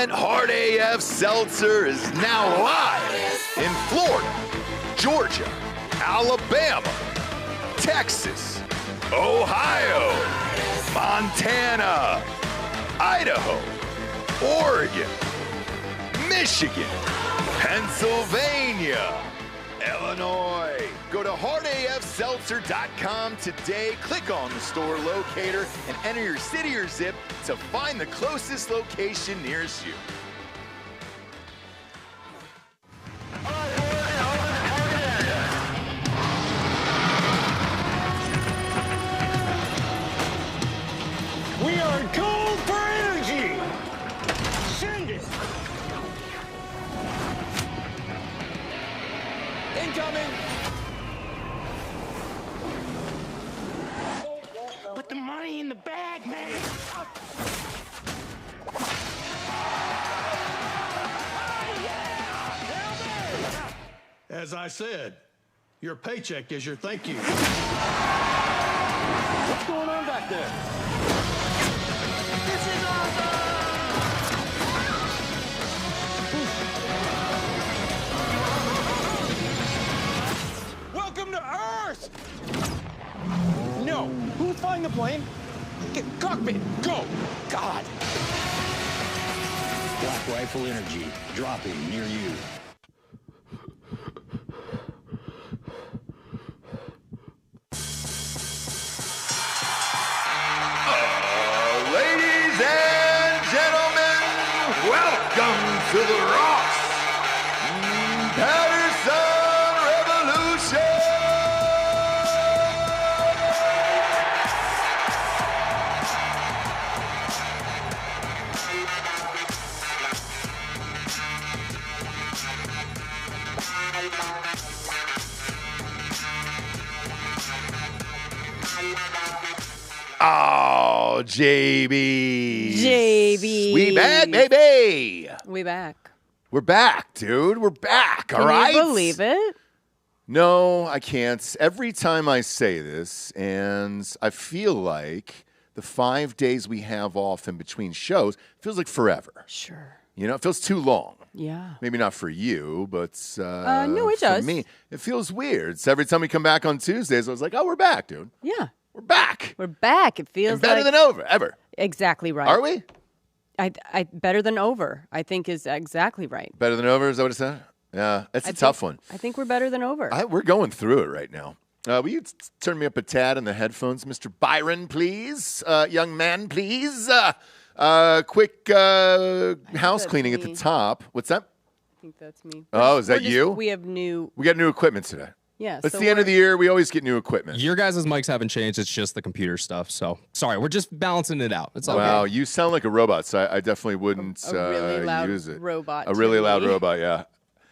event, Hard AF Seltzer is now live in Florida, Georgia, Alabama, Texas, Ohio, Montana, Idaho, Oregon, Michigan, Pennsylvania, Illinois. Go to hardafseltzer.com today, click on the store locator, and enter your city or zip to find the closest location nearest you. We are cold for energy! Send it! Incoming! Put the money in the bag, man! As I said, your paycheck is your thank you. What's going on back there? This is awesome! Welcome to Earth! No. Who's flying the plane? Get cockpit. Go! God! Black Rifle Energy, dropping near you. Ladies and gentlemen, welcome to the Ross Patterson Revolution! Oh, JB. We back, baby. We back. We're back, dude. We're back, all Can right? you believe it? No, I can't. Every time I say this, and I feel like the 5 days we have off in between shows feels like forever. Sure. You know, it feels too long. Yeah. Maybe not for you, but no, it for does. me, it feels weird. So every time we come back on Tuesdays, I was like, oh, we're back, dude. Yeah. We're back. We're back. It feels And better like than ever. Exactly right. Are we? I better than over, I think is exactly right. Better than over? Is that what it said? Yeah, it's a tough one. I think we're better than over. We're going through it right now. Will you turn me up a tad in the headphones, Mr. Byron, please? Young man, please. Quick house cleaning at the top. What's that? I think that's me. Oh, is that you? We got new equipment today. Yeah. It's the end of the year. We always get new equipment. Your guys' mics haven't changed. It's just the computer stuff. So, sorry. We're just balancing it out. It's all Wow, good. you sound like a robot, so I definitely wouldn't a really loud use it. robot. A really to loud me. robot, yeah.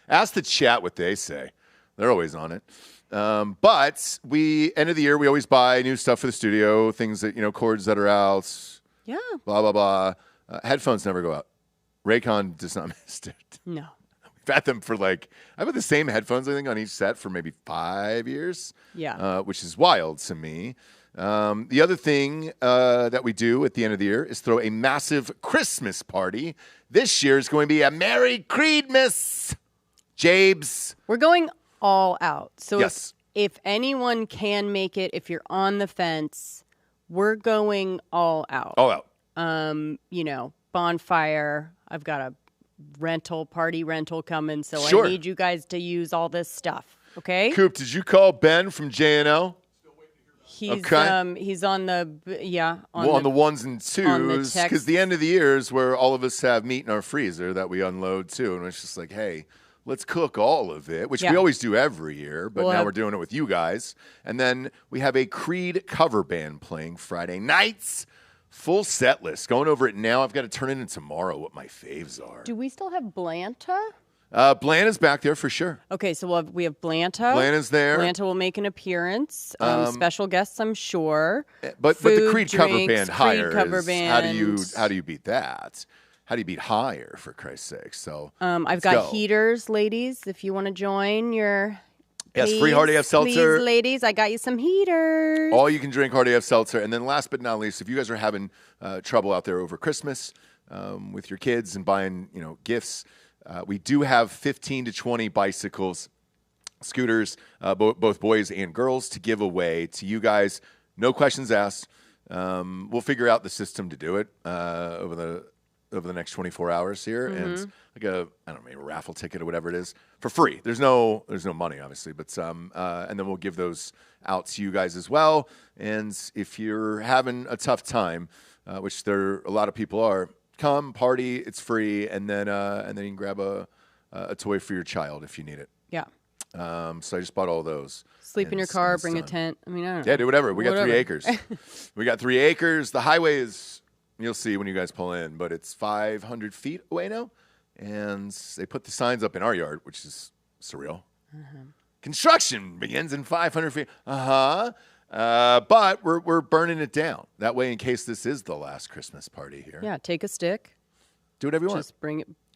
Ask the chat what they say. They're always on it. But end of the year, we always buy new stuff for the studio, things that, cords that are out, Yeah. blah, blah, blah. Headphones never go out. Raycon does not miss it. No. We've had them for I've had the same headphones, I think, on each set for maybe 5 years. Yeah. Which is wild to me. The other thing that we do at the end of the year is throw a massive Christmas party. This year is going to be a Merry Creedmas, Jabes. We're going all out. So Yes. if anyone can make it, if you're on the fence, we're going all out. All out. Bonfire. I've got a party rental coming, so Sure. I need you guys to use all this stuff. Okay? Coop, did you call Ben from JNL? He's Okay. he's on the On the ones and on the twos, text. because the end of the year is where all of us have meat in our freezer that we unload too, and it's just like, hey, let's cook all of it, which we Yeah. always do every year, but We'll now have- we're doing it with you guys. And then we have a Creed cover band playing Friday nights. Full set list. Going over it now. I've got to turn it in tomorrow what my faves are. Do we still have Blanta? Bland is back there for sure. Okay, so we have Blanta. Bland is there. Blanta will make an appearance. Special guests, I'm sure. But the Food, Creed cover drinks, band Creed higher cover is, band. how do you beat that? How do you beat higher, for Christ's sake? So I've let's got go. heaters, ladies. If you want to join your Yes, free Hard AF Seltzer. Please, ladies, I got you some heaters. All you can drink Hard AF Seltzer. And then last but not least, if you guys are having trouble out there over Christmas, with your kids and buying, gifts. We do have 15 to 20 bicycles, scooters, both boys and girls, to give away to you guys. No questions asked. We'll figure out the system to do it over the next 24 hours here, and like a maybe a raffle ticket or whatever it is for free. There's no money, obviously, but and then we'll give those out to you guys as well. And if you're having a tough time, which a lot of people are, come party. It's free, and then you can grab a toy for your child if you need it. Yeah. So I just bought all those. Sleep in your car, bring a tent. I mean, I don't know. Yeah, do whatever. We got 3 acres. We got 3 acres. The highway is, you'll see when you guys pull in, but it's 500 feet away now. And they put the signs up in our yard, which is surreal. Construction begins in 500 feet. But we're burning it down. That way, in case this is the last Christmas party here. Yeah, take a stick. Do whatever you want.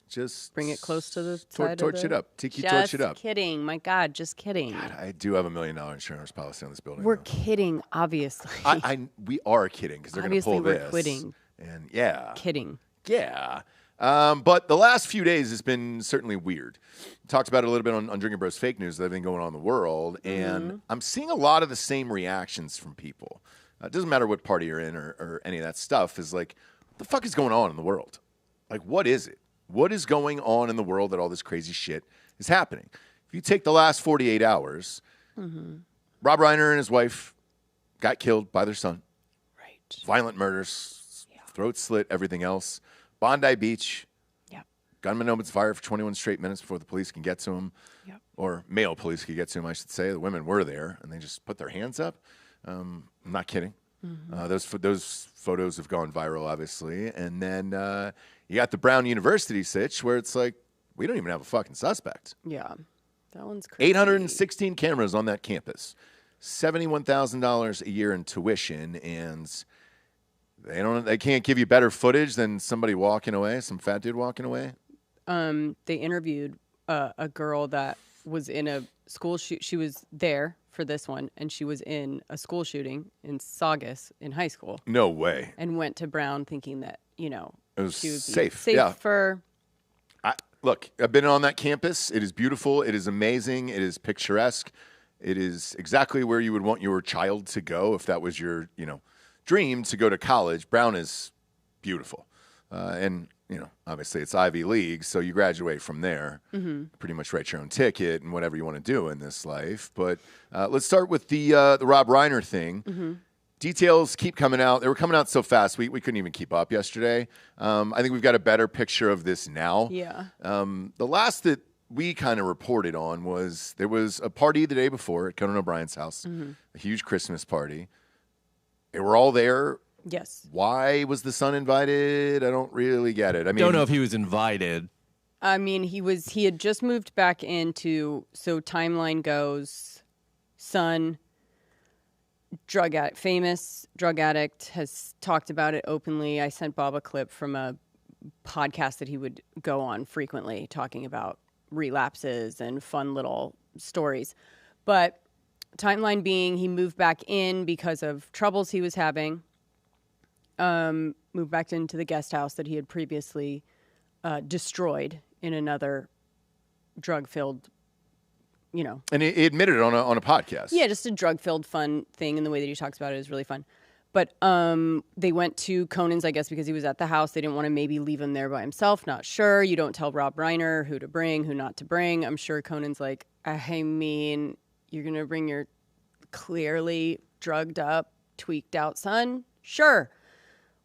Just bring it close to the side torch of the... it up. Tiki torch it up. Just kidding. My God, just kidding. God, I do have $1 million insurance policy on this building. We're kidding, obviously. We are kidding because they're going to pull this. Obviously, we're quitting. And yeah. Kidding. Yeah. But the last few days has been certainly weird. Talked about it a little bit on Drinkin' Bros Fake News, everything going on in the world. And I'm seeing a lot of the same reactions from people. It doesn't matter what party you're in or any of that stuff. Is like, what the fuck is going on in the world? Like, what is it? What is going on in the world that all this crazy shit is happening? If you take the last 48 hours, Rob Reiner and his wife got killed by their son. Right. Violent murders, throat slit, everything else. Bondi Beach. Yep. Gunman opens fire for 21 straight minutes before the police can get to him. Yep. Or male police can get to him, I should say. The women were there, and they just put their hands up. I'm not kidding. Those photos have gone viral, obviously. And then you got the Brown University sitch, where it's like, we don't even have a fucking suspect. Yeah. That one's crazy. 816 cameras on that campus. $71,000 a year in tuition, and they can't give you better footage than somebody walking away, some fat dude walking away. They interviewed a girl that was in a school shoot. She was there for this one, and she was in a school shooting in Saugus in high school. No way. And went to Brown thinking that, it was she would be safe. Yeah. for... Look, I've been on that campus. It is beautiful. It is amazing. It is picturesque. It is exactly where you would want your child to go if that was your, dream to go to college. Brown is beautiful. And, obviously it's Ivy League, so you graduate from there. Pretty much write your own ticket and whatever you want to do in this life. But let's start with the Rob Reiner thing. Details keep coming out. They were coming out so fast, we couldn't even keep up yesterday. I think we've got a better picture of this now. Yeah. The last that we kind of reported on was there was a party the day before at Conan O'Brien's house, a huge Christmas party. They were all there. Yes. Why was the son invited? I don't really get it. I mean, Don't know if he was invited. I mean, he had just moved back into, so timeline goes, son, famous drug addict, has talked about it openly. I sent Bob a clip from a podcast that he would go on frequently talking about relapses and fun little stories. But timeline being, he moved back in because of troubles he was having. Moved back into the guest house that he had previously destroyed in another drug-filled, And he admitted it on a podcast. Yeah, just a drug-filled fun thing, and the way that he talks about it is really fun. But they went to Conan's, I guess, because he was at the house. They didn't want to maybe leave him there by himself. Not sure. You don't tell Rob Reiner who to bring, who not to bring. I'm sure Conan's like, I mean, you're going to bring your clearly drugged up, tweaked out son? Sure.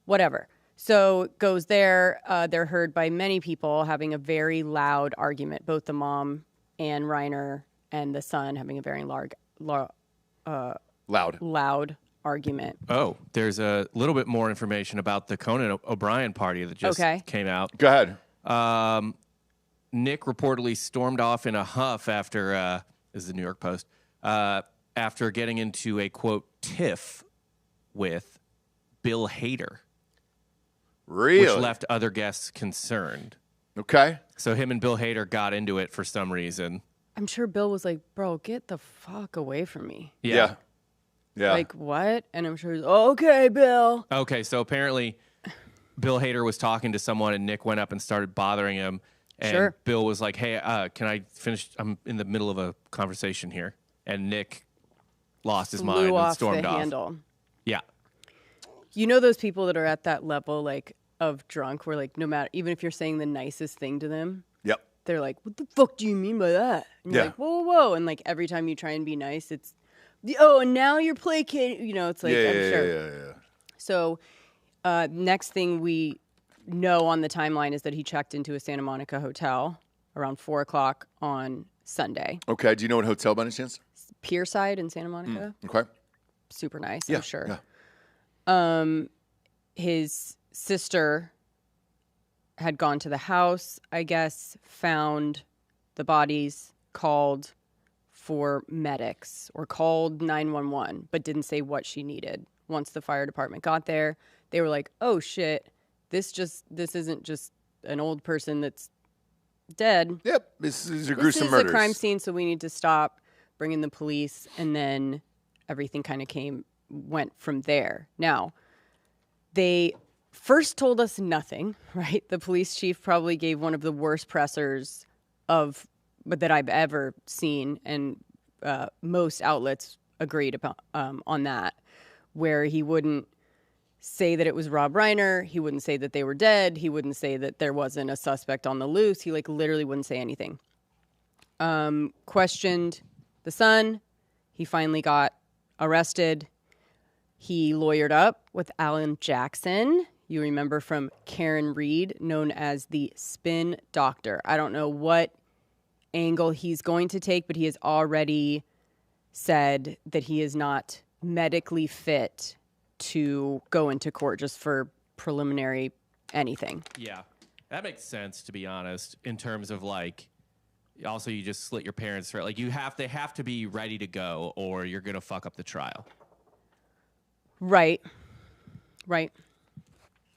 Whatever. So goes there. They're heard by many people having a very loud argument, both the mom and Reiner and the son having a very loud argument. Oh, there's a little bit more information about the Conan O'Brien party that just came out. Go ahead. Nick reportedly stormed off in a huff after, this is the New York Post, after getting into a, quote, tiff with Bill Hader. Really? Which left other guests concerned. Okay. So him and Bill Hader got into it for some reason. I'm sure Bill was like, bro, get the fuck away from me. Yeah. Like, what? And I'm sure he's, okay, Bill. Okay, so apparently Bill Hader was talking to someone and Nick went up and started bothering him. And Sure. Bill was like, hey, can I finish? I'm in the middle of a conversation here. And Nick lost his mind Blew and off stormed the off. handle. Yeah. You know those people that are at that level, like, of drunk, where, like, no matter, even if you're saying the nicest thing to them, Yep. they're like, what the fuck do you mean by that? And you're Yeah. like, whoa, whoa, whoa. And, like, every time you try and be nice, it's, oh, and now you're placating. You know, it's like, I'm sure. Yeah. So, next thing we know on the timeline is that he checked into a Santa Monica hotel around 4 o'clock on Sunday. Okay. Do you know what hotel by any chance? Pierside in Santa Monica. Okay. Super nice, Yeah. I'm sure. Yeah. His sister had gone to the house, I guess, found the bodies, called for medics or called 911, but didn't say what she needed. Once the fire department got there, they were like, oh shit, this isn't just an old person that's dead. Yep. These are This gruesome is murders. a crime scene, so we need to stop, bring in the police, and then everything kind of went from there. Now, they first told us nothing, right? The police chief probably gave one of the worst pressers that I've ever seen, and most outlets agreed upon, on that, where he wouldn't say that it was Rob Reiner. He wouldn't say that they were dead. He wouldn't say that there wasn't a suspect on the loose. He literally wouldn't say anything. Questioned the son. He finally got arrested. He lawyered up with Alan Jackson. You remember from Karen Reed, known as the Spin Doctor. I don't know what angle he's going to take, but he has already said that he is not medically fit to go into court just for preliminary anything. Yeah. That makes sense, to be honest, in terms of like, also you just slit your parents' throat. Like they have to be ready to go or you're going to fuck up the trial. Right.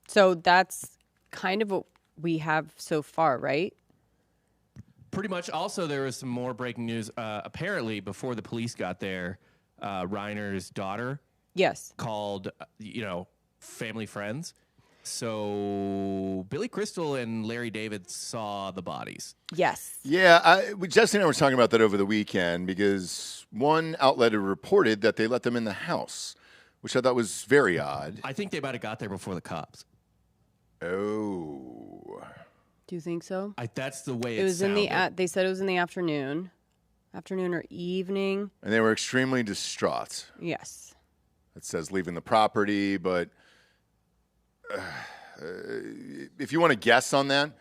So that's kind of what we have so far, right? Pretty much. Also, there was some more breaking news. Apparently, before the police got there, Reiner's daughter Yes. called, family friends. So Billy Crystal and Larry David saw the bodies. Yes. Yeah, Jesse and I were talking about that over the weekend because one outlet had reported that they let them in the house, which I thought was very odd. I think they might have got there before the cops. Oh. Do you think so? That's the way It was sounded. they said it was in the afternoon or evening. And they were extremely distraught. Yes. It says leaving the property, but if you want to guess on that,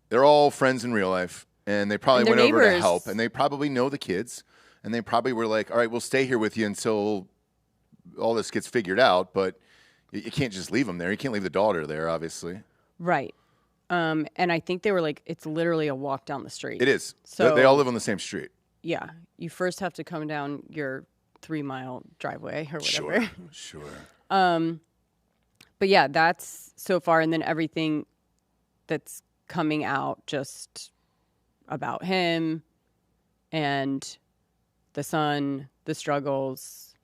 they're all friends in real life, and they probably And they're went over to neighbors. help, and they probably know the kids, and they probably were like, all right, we'll stay here with you until all this gets figured out, but you can't just leave them there. You can't leave the daughter there, obviously. Right. And I think they were like, it's literally a walk down the street. It is. So They all live on the same street. Yeah. You first have to come down your 3-mile driveway or whatever. Sure. But yeah, that's so far. And then everything that's coming out just about him and the son, the struggles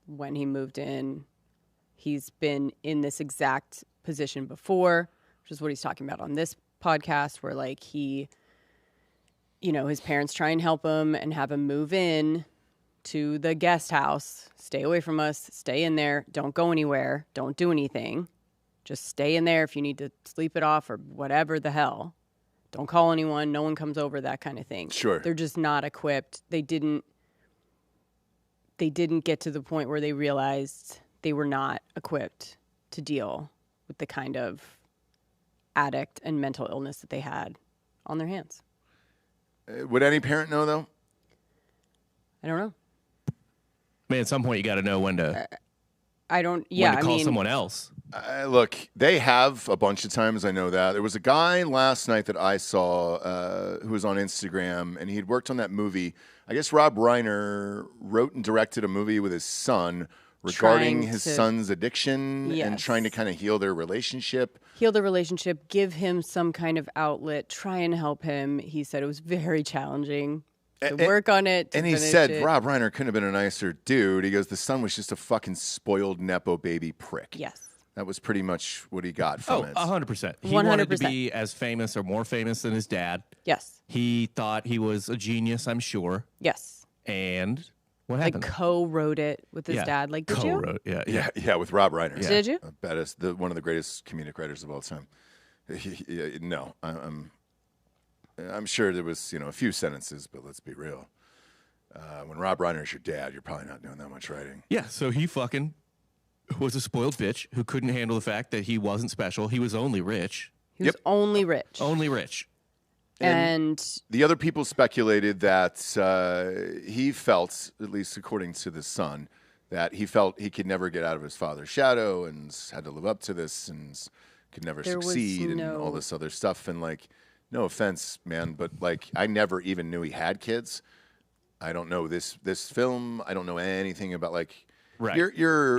when he moved in. He's been in this exact position before, which is what he's talking about on this podcast, where like he, his parents try and help him and have him move in to the guest house. Stay away from us. Stay in there. Don't go anywhere. Don't do anything. Just stay in there if you need to sleep it off or whatever the hell. Don't call anyone. No one comes over, that kind of thing. Sure. They're just not equipped. They didn't get to the point where they realized they were not equipped to deal with the kind of addict and mental illness that they had on their hands. Would any parent know, though? I don't know. Man, at some point you got to know when to When to call someone else. Look, they have a bunch of times. I know that. There was a guy last night that I saw who was on Instagram, and he had worked on that movie. I guess Rob Reiner wrote and directed a movie with his son regarding his son's addiction and trying to kind of heal their relationship. Heal the relationship, give him some kind of outlet, try and help him. He said it was very challenging to work on it. And he said Rob Reiner couldn't have been a nicer dude. He goes, the son was just a fucking spoiled Nepo baby prick. Yes. That was pretty much what he got from it. 100%. He wanted to be as famous or more famous than his dad. Yes. He thought he was a genius, I'm sure. Yes. And what happened? Co-wrote it with his dad. Like, did you? Co-wrote, Yeah, with Rob Reiner. Did you? That is one of the greatest comedic writers of all time. No, I'm sure there was a few sentences, but let's be real. When Rob Reiner's your dad, you're probably not doing that much writing. Yeah, so he fucking was a spoiled bitch who couldn't handle the fact that he wasn't special. He was only rich. He was only rich. Only rich. And the other people speculated that he felt, at least according to the son, that he felt he could never get out of his father's shadow and had to live up to this and could never succeed and all this other stuff. And like, no offense, man, but like, I never even knew he had kids. I don't know this film. I don't know anything about like. Right.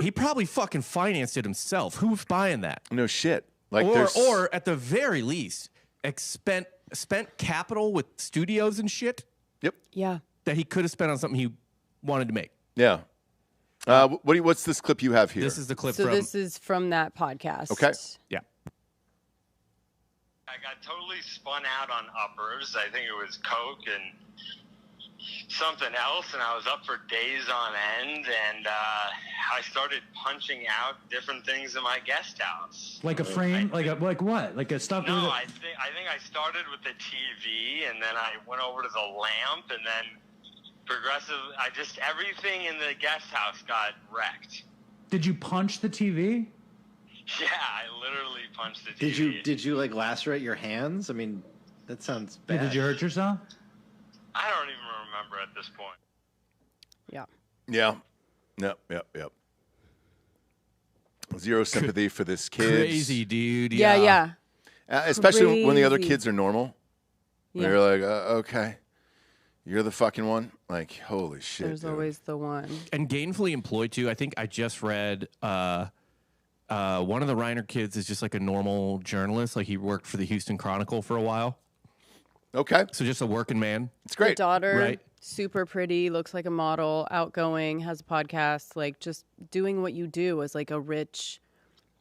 He probably fucking financed it himself. Who's buying that? No shit. Like, or at the very least, spent capital with studios and shit. Yep. Yeah. That he could have spent on something he wanted to make. Yeah. What's this clip you have here? This is the clip so this is from that podcast. Okay. Yeah. I got totally spun out on uppers. I think it was Coke and something else, and I was up for days on end, and I started punching out different things in my guest house. Like a frame? Like what? Like a stuff? No, I think I started with the TV, and then I went over to the lamp, and then everything in the guest house got wrecked. Did you punch the TV? Yeah, I literally punched the TV. Did you like lacerate your hands? I mean, that sounds bad. Yeah, did you hurt yourself? I don't even remember at this point. Yeah. Yeah. Yep. Zero sympathy for this kid. Crazy, dude. Yeah. Especially when the other kids are normal. Yeah. They're like, okay, you're the fucking one. Like, holy shit. There's dude. always the one. And gainfully employed too. I think I just read one of the Reiner kids is just like a normal journalist. Like he worked for the Houston Chronicle for a while. Okay. So just a working man. It's great. The daughter, right? Super pretty, looks like a model, outgoing, has a podcast, like just doing what you do as like a rich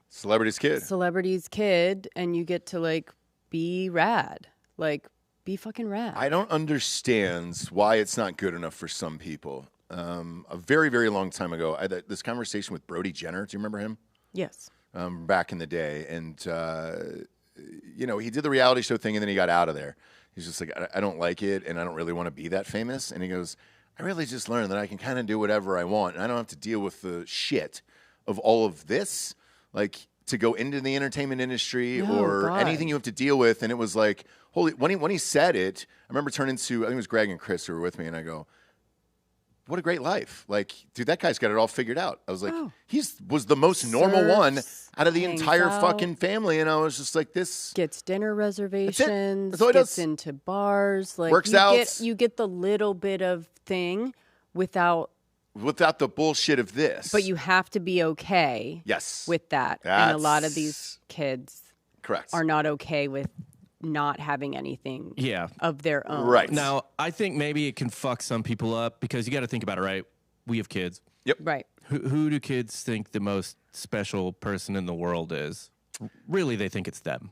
celebrity's kid, and you get to like be rad, like be fucking rad. I don't understand why it's not good enough for some people. A very, very long time ago, I had this conversation with Brody Jenner. Do you remember him? Yes. Back in the day, and he did the reality show thing, and then he got out of there. He's just like, I don't like it, and I don't really want to be that famous. And he goes, I really just learned that I can kind of do whatever I want, and I don't have to deal with the shit of all of this, like to go into the entertainment industry or anything you have to deal with. And it was like, holy, when he said it, I remember turning to, I think it was Greg and Chris who were with me, and I go, what a great life. Like, dude, that guy's got it all figured out. I was like, was the most normal one out of the entire fucking family. And I was just like, this gets dinner reservations, That's all he gets does. into bars, like Works out. You get the little bit of thing without the bullshit of this. But you have to be okay with that. And a lot of these kids are not okay with not having anything of their own. Right. Now, I think maybe it can fuck some people up because you got to think about it, right? We have kids. Yep. Right. Who do kids think the most special person in the world is? Really, they think it's them.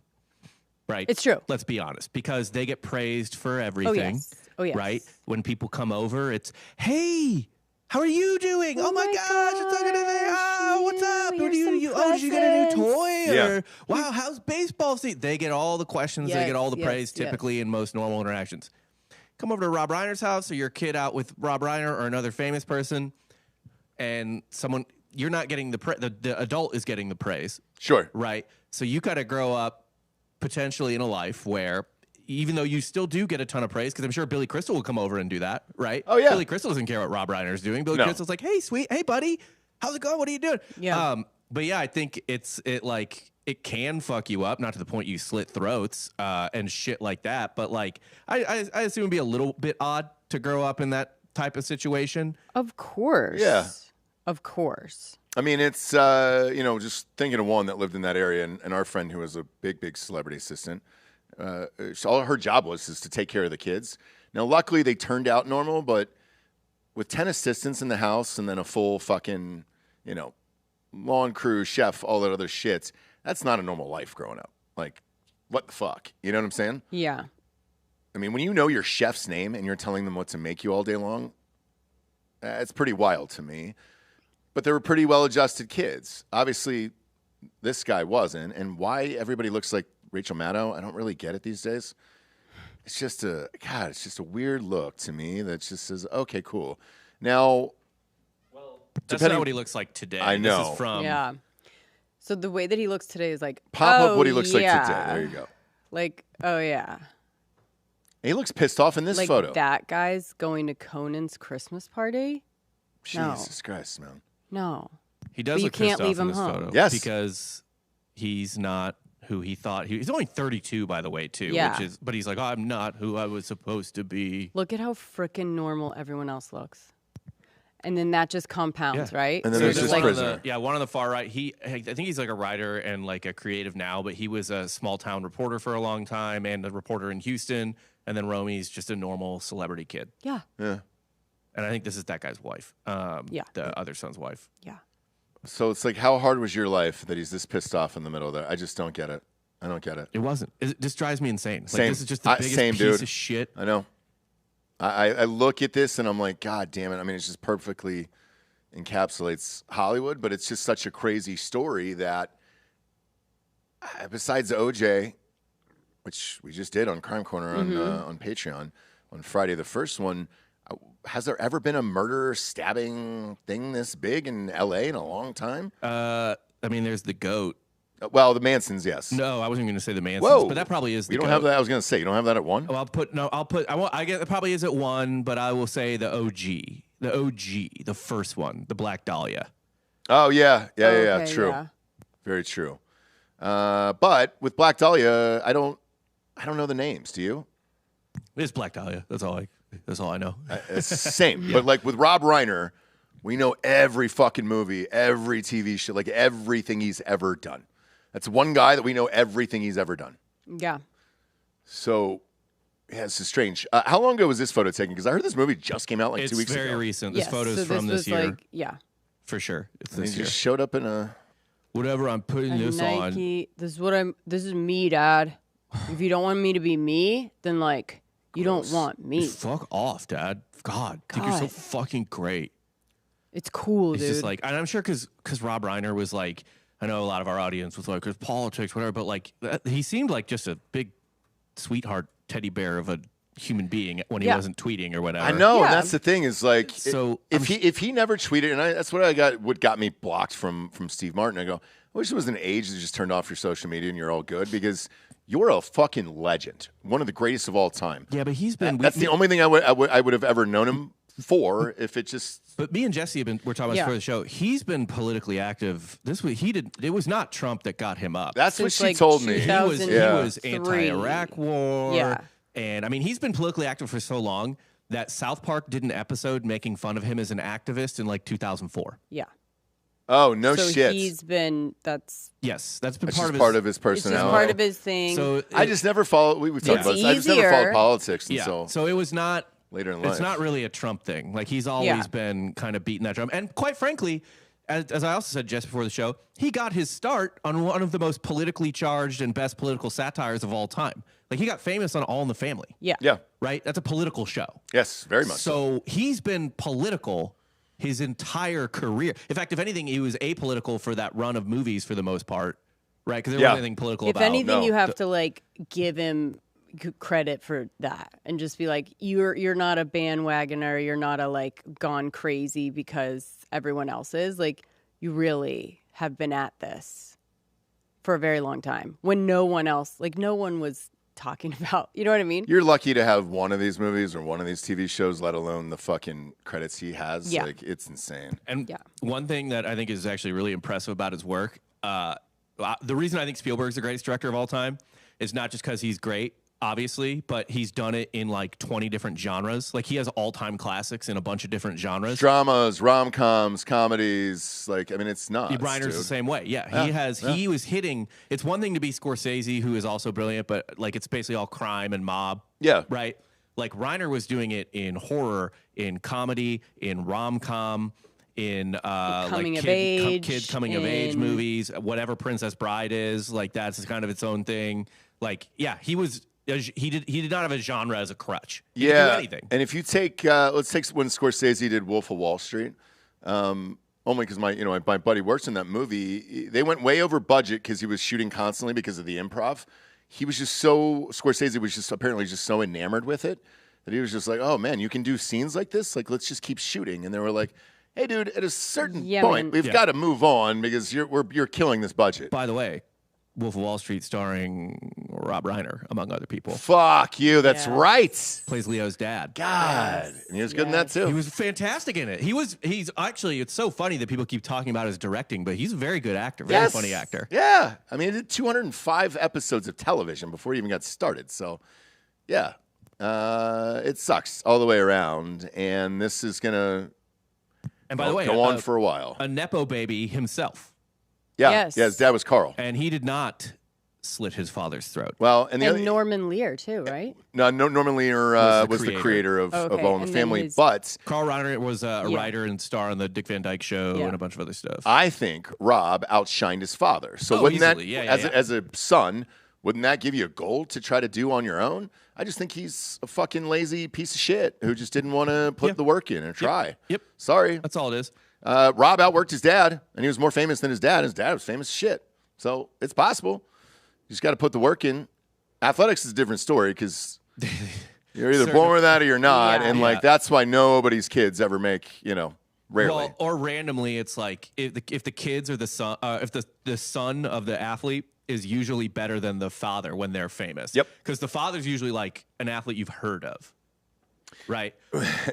Right? It's true. Let's be honest. Because they get praised for everything. Oh, yes. Right? When people come over, it's, hey, how are you doing? Oh, my gosh, it's so good to see you. Oh, what's up? What do you did you get a new toy? Yeah. Or, wow, how's baseball season? They get all the questions. They get all the praise typically in most normal interactions. Come over to Rob Reiner's house or your kid out with Rob Reiner or another famous person and you're not getting the adult is getting the praise. Sure. Right? So you got to grow up potentially in a life where even though you still do get a ton of praise, because I'm sure Billy Crystal will come over and do that, right? Oh, yeah. Billy Crystal doesn't care what Rob Reiner's doing. Billy Crystal's like, hey, sweet. Hey, buddy. How's it going? What are you doing? Yeah. But yeah, I think it can fuck you up, not to the point you slit throats and shit like that. But like, I assume it'd be a little bit odd to grow up in that type of situation. Of course. Yeah. Of course. I mean, it's, just thinking of one that lived in that area, and our friend who was a big, big celebrity assistant, all her job was to take care of the kids. Now, luckily, they turned out normal, but with 10 assistants in the house and then a full fucking, lawn crew, chef, all that other shit. That's not a normal life growing up. Like, what the fuck? You know what I'm saying? Yeah. I mean, when you know your chef's name and you're telling them what to make you all day long, it's pretty wild to me. But they were pretty well-adjusted kids. Obviously, this guy wasn't. And why everybody looks like Rachel Maddow, I don't really get it these days. It's just it's just a weird look to me that just says, okay, cool. Now, that's not what he looks like today. I know. This is from Yeah. So the way that he looks today is like, Pop up what he looks yeah. like today. There you go. Like, oh yeah. He looks pissed off in this Like photo. that guy's going to Conan's Christmas party? Jesus Christ, man. No. He does But you look pissed can't off leave in him this home. photo. Yes. Because he's not who he thought. He's only 32, by the way, too. Yeah. But he's like, I'm not who I was supposed to be. Look at how freaking normal everyone else looks. And then that just compounds, right? And then So there's it's this like, prisoner. One on the far right. I think he's like a writer and like a creative now, but he was a small town reporter for a long time and a reporter in Houston. And then Romy's just a normal celebrity kid. Yeah. Yeah. And I think this is that guy's wife. Yeah. The other son's wife. Yeah. So it's like, how hard was your life that he's this pissed off in the middle there? I just don't get it. I don't get it. It wasn't. It just drives me insane. Like, Same. this is just the biggest same, piece dude. of shit. I know. I look at this and I'm like, God damn it. I mean, it's just perfectly encapsulates Hollywood, but it's just such a crazy story that besides OJ, which we just did on Crime Corner on Patreon on Friday, the first one, has there ever been a murder stabbing thing this big in LA in a long time? I mean, there's the GOAT. Well, the Mansons, yes. No, I wasn't going to say the Mansons, Whoa. but that probably is the You don't GOAT. have that? I was going to say, you don't have that at one? Well, I guess it probably is at one, but I will say the OG. The OG, the first one, the Black Dahlia. Oh, yeah. Yeah. Okay, True. yeah. Very true. But with Black Dahlia, I don't know the names. Do you? It's Black Dahlia. That's all I know. It's the same. But like with Rob Reiner, we know every fucking movie, every TV show, like everything he's ever done. That's one guy that we know everything he's ever done. Yeah. So, yeah, this is strange. How long ago was this photo taken? Because I heard this movie just came out like It's 2 weeks ago. very recent. This Yes, photo's so from this was year. Like, yeah. For sure. It's And this he year. just showed up in a... Whatever I'm putting A this on. Nike. This is me, Dad. If you don't want me to be me, then like you don't want me. Fuck off, Dad. God, I think you're so God. fucking great. It's cool, It's dude. just like, and I'm sure because Rob Reiner was like, I know a lot of our audience was like, because politics, whatever, but like, he seemed like just a big sweetheart teddy bear of a human being when he Yeah. wasn't tweeting or whatever. I know, Yeah. and that's the thing is like, So, if he never tweeted, and that's what got me blocked from Steve Martin. I go, I wish there was an age that just turned off your social media and you're all good because you're a fucking legend, one of the greatest of all time. Yeah, but he's been. That's the only thing I would have ever known him for. If it just, But me and Jesse we're talking about this Yeah. for the show. He's been politically active this week. It was not Trump that got him up. that's what Since, she like, told me. He was 2003. anti-Iraq war. Yeah. And I mean, he's been politically active for so long that South Park did an episode making fun of him as an activist in like 2004. yeah. Oh no So shit! he's been. That's Yes, that's been That's part just of part of his. his it's just personality. part of his thing. So I just never followed. We talked about this. I just never easier. followed politics yeah. until So it was not later in life. It's not really a Trump thing. Like he's always Yeah. been kind of beating that drum. And quite frankly, as I also said just before the show, he got his start on one of the most politically charged and best political satires of all time. Like he got famous on All in the Family. yeah. Yeah. Right? That's a political show. Yes. Very much. So he's been political his entire career. In fact, if anything, he was apolitical for that run of movies for the most part, right? Because there Yeah. wasn't anything political If about. anything, No. you have to like give him credit for that and just be like, you're not a bandwagoner. You're not a like gone crazy because everyone else is. Like you really have been at this for a very long time when no one else, like no one was talking about, you know what I mean? You're lucky to have one of these movies or one of these TV shows, let alone the fucking credits he has. Yeah. Like, it's insane. And Yeah. one thing that I think is actually really impressive about his work, the reason I think Spielberg's the greatest director of all time is not just because he's great, obviously, but he's done it in like 20 different genres. Like he has all-time classics in a bunch of different genres. Dramas, rom-coms, comedies. Like, I mean, it's nuts. Reiner's dude. the same way. Yeah, he was hitting. It's one thing to be Scorsese, who is also brilliant, but like it's basically all crime and mob. Yeah. Right? Like Reiner was doing it in horror, in comedy, in rom-com, in Coming like of age, kids coming of age movies, whatever Princess Bride is, like that's kind of its own thing. Like, yeah, he did not have a genre as a crutch. He could do anything. And if you take let's take when Scorsese did Wolf of Wall Street, only because my buddy works in that movie. They went way over budget because he was shooting constantly because of the improv. Scorsese was just apparently just so enamored with it that he was just like, oh man, you can do scenes like this, like let's just keep shooting. And they were like, hey dude, at a certain point we've got to move on because you're killing this budget. By the way, Wolf of Wall Street starring Rob Reiner, among other people. Fuck you, that's right. Plays Leo's dad. God. And he was good in that too. He was fantastic in it. He's actually, it's so funny that people keep talking about his directing, but he's a very good actor, very funny actor. Yeah. I mean, he did 205 episodes of television before he even got started. So, yeah. It sucks all the way around. And this is going to go on for a while. A Nepo baby himself. Yeah. Yes. Yeah, his dad was Carl. And he did not slit his father's throat. Well, and Norman Lear too, right? No, Norman Lear was the creator of All in the Family. But Carl Reiner was a writer and star on the Dick Van Dyke Show and a bunch of other stuff. I think Rob outshined his father. So wouldn't that, as a son, wouldn't that give you a goal to try to do on your own? I just think he's a fucking lazy piece of shit who just didn't want to put the work in and try. Yep. Sorry. That's all it is. Rob outworked his dad, and he was more famous than his dad. His dad was famous as shit. So it's possible. You just got to put the work in. Athletics is a different story because you're either born with that or you're not. And that's why nobody's kids ever make, rarely. Well, or randomly, it's like if the kids are the son, if the son of the athlete is usually better than the father when they're famous. Yep. Because the father's usually like an athlete you've heard of. Right.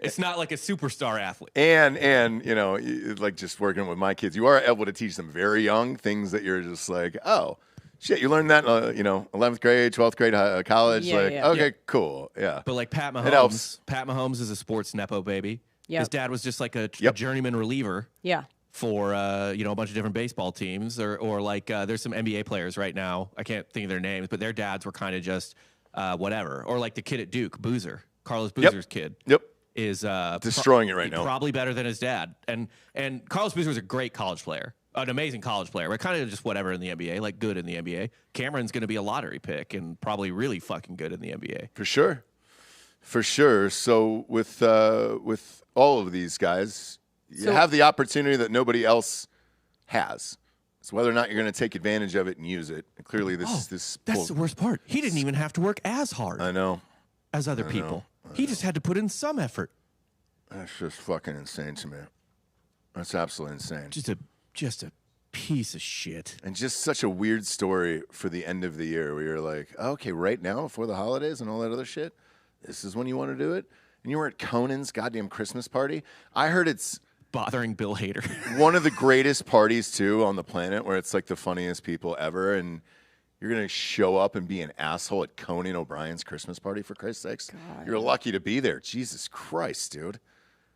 It's not like a superstar athlete. And like just working with my kids, you are able to teach them very young things that you're just like, oh, shit, you learned that, 11th grade, 12th grade, college. Okay, cool. Yeah. But like Pat Mahomes is a sports Nepo baby. Yep. His dad was just like a journeyman reliever. Yeah. For a bunch of different baseball teams, or like there's some NBA players right now. I can't think of their names, but their dads were kind of just whatever. Or like the kid at Duke, Boozer, Carlos Boozer's kid. Yep. Is destroying it right now. Probably better than his dad. And Carlos Boozer was a great college player, an amazing college player, but kind of just whatever in the NBA, like good in the NBA. Cameron's going to be a lottery pick and probably really fucking good in the NBA. For sure. So with all of these guys, you have the opportunity that nobody else has. It's whether or not you're going to take advantage of it and use it. And clearly, that's the worst part. He didn't even have to work as hard. I know. As other people. He just had to put in some effort. That's just fucking insane to me. That's absolutely insane. Just a piece of shit. And just such a weird story for the end of the year where you're like, okay, right now before the holidays and all that other shit, this is when you want to do it? And you were at Conan's goddamn Christmas party? I heard it's bothering Bill Hader. One of the greatest parties, too, on the planet where it's like the funniest people ever. And you're going to show up and be an asshole at Conan O'Brien's Christmas party, for Christ's sakes? God. You're lucky to be there. Jesus Christ, dude.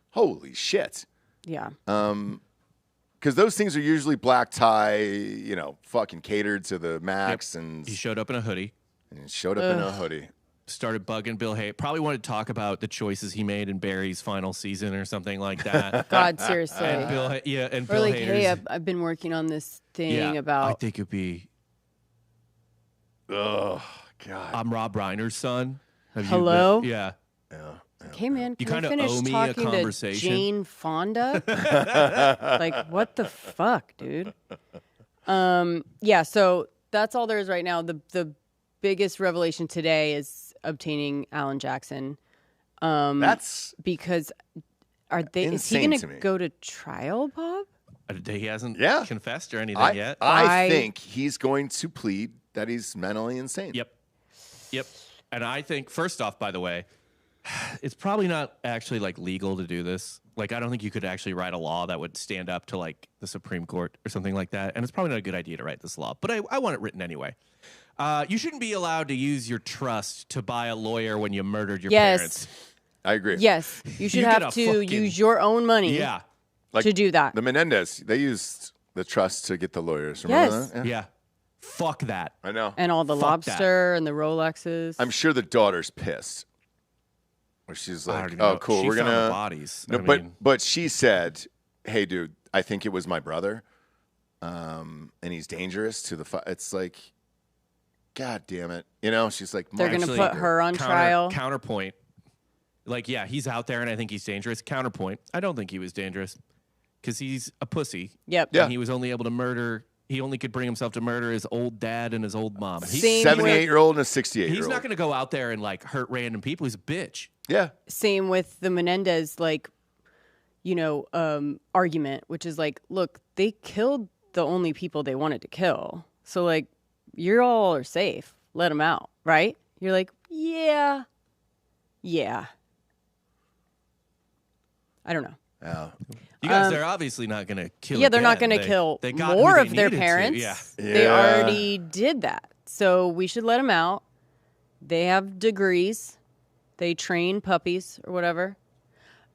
Holy shit. Yeah. Because those things are usually black tie, fucking catered to the max. Yep. And he showed up in a hoodie. Started bugging Bill Hader. Probably wanted to talk about the choices he made in Barry's final season or something like that. God, seriously. And Bill like, hey, I've been working on this thing about. I think it'd be. Oh God! I'm Rob Reiner's son. Hello. Yeah. Okay, man. You kind of owe me a conversation. To Jane Fonda. Like, what the fuck, dude? Yeah. So that's all there is right now. The biggest revelation today is obtaining Alan Jackson. That's because is he going to go to trial, Bob? He hasn't confessed or anything yet. I think he's going to plead that he's mentally insane. Yep. And I think, first off, by the way, it's probably not actually like legal to do this. Like, I don't think you could actually write a law that would stand up to like the Supreme Court or something like that. And it's probably not a good idea to write this law, but I want it written anyway. You shouldn't be allowed to use your trust to buy a lawyer when you murdered your parents. I agree. Yes, you should have to use your own money. Yeah. To do that. The Menendez, they used the trust to get the lawyers. Remember that? Yeah. Fuck that. I know. And all the lobster and the Rolexes. I'm sure the daughter's pissed. Where she's like, "Oh, cool, we're gonna bodies." No, but she said, hey, dude, I think it was my brother, and he's dangerous to the it's like, God damn it. You know, she's like, they're going to put her on trial. Counterpoint. Like, yeah, he's out there and I think he's dangerous. Counterpoint. I don't think he was dangerous because he's a pussy. Yep. Yeah. And he was only able to murder. He only could bring himself to murder his old dad and his old mom. He's 78-year-old and a 68-year-old. He's not going to go out there and like hurt random people. He's a bitch. Yeah. Same with the Menendez, like, you know, argument, which is like, look, they killed the only people they wanted to kill. So, like, you're all are safe. Let them out, right? You're like, yeah. I don't know. Yeah. You guys, they're obviously not going to kill. Yeah, they're not going to kill more of their parents. Yeah. They already did that. So we should let them out. They have degrees. They train puppies or whatever.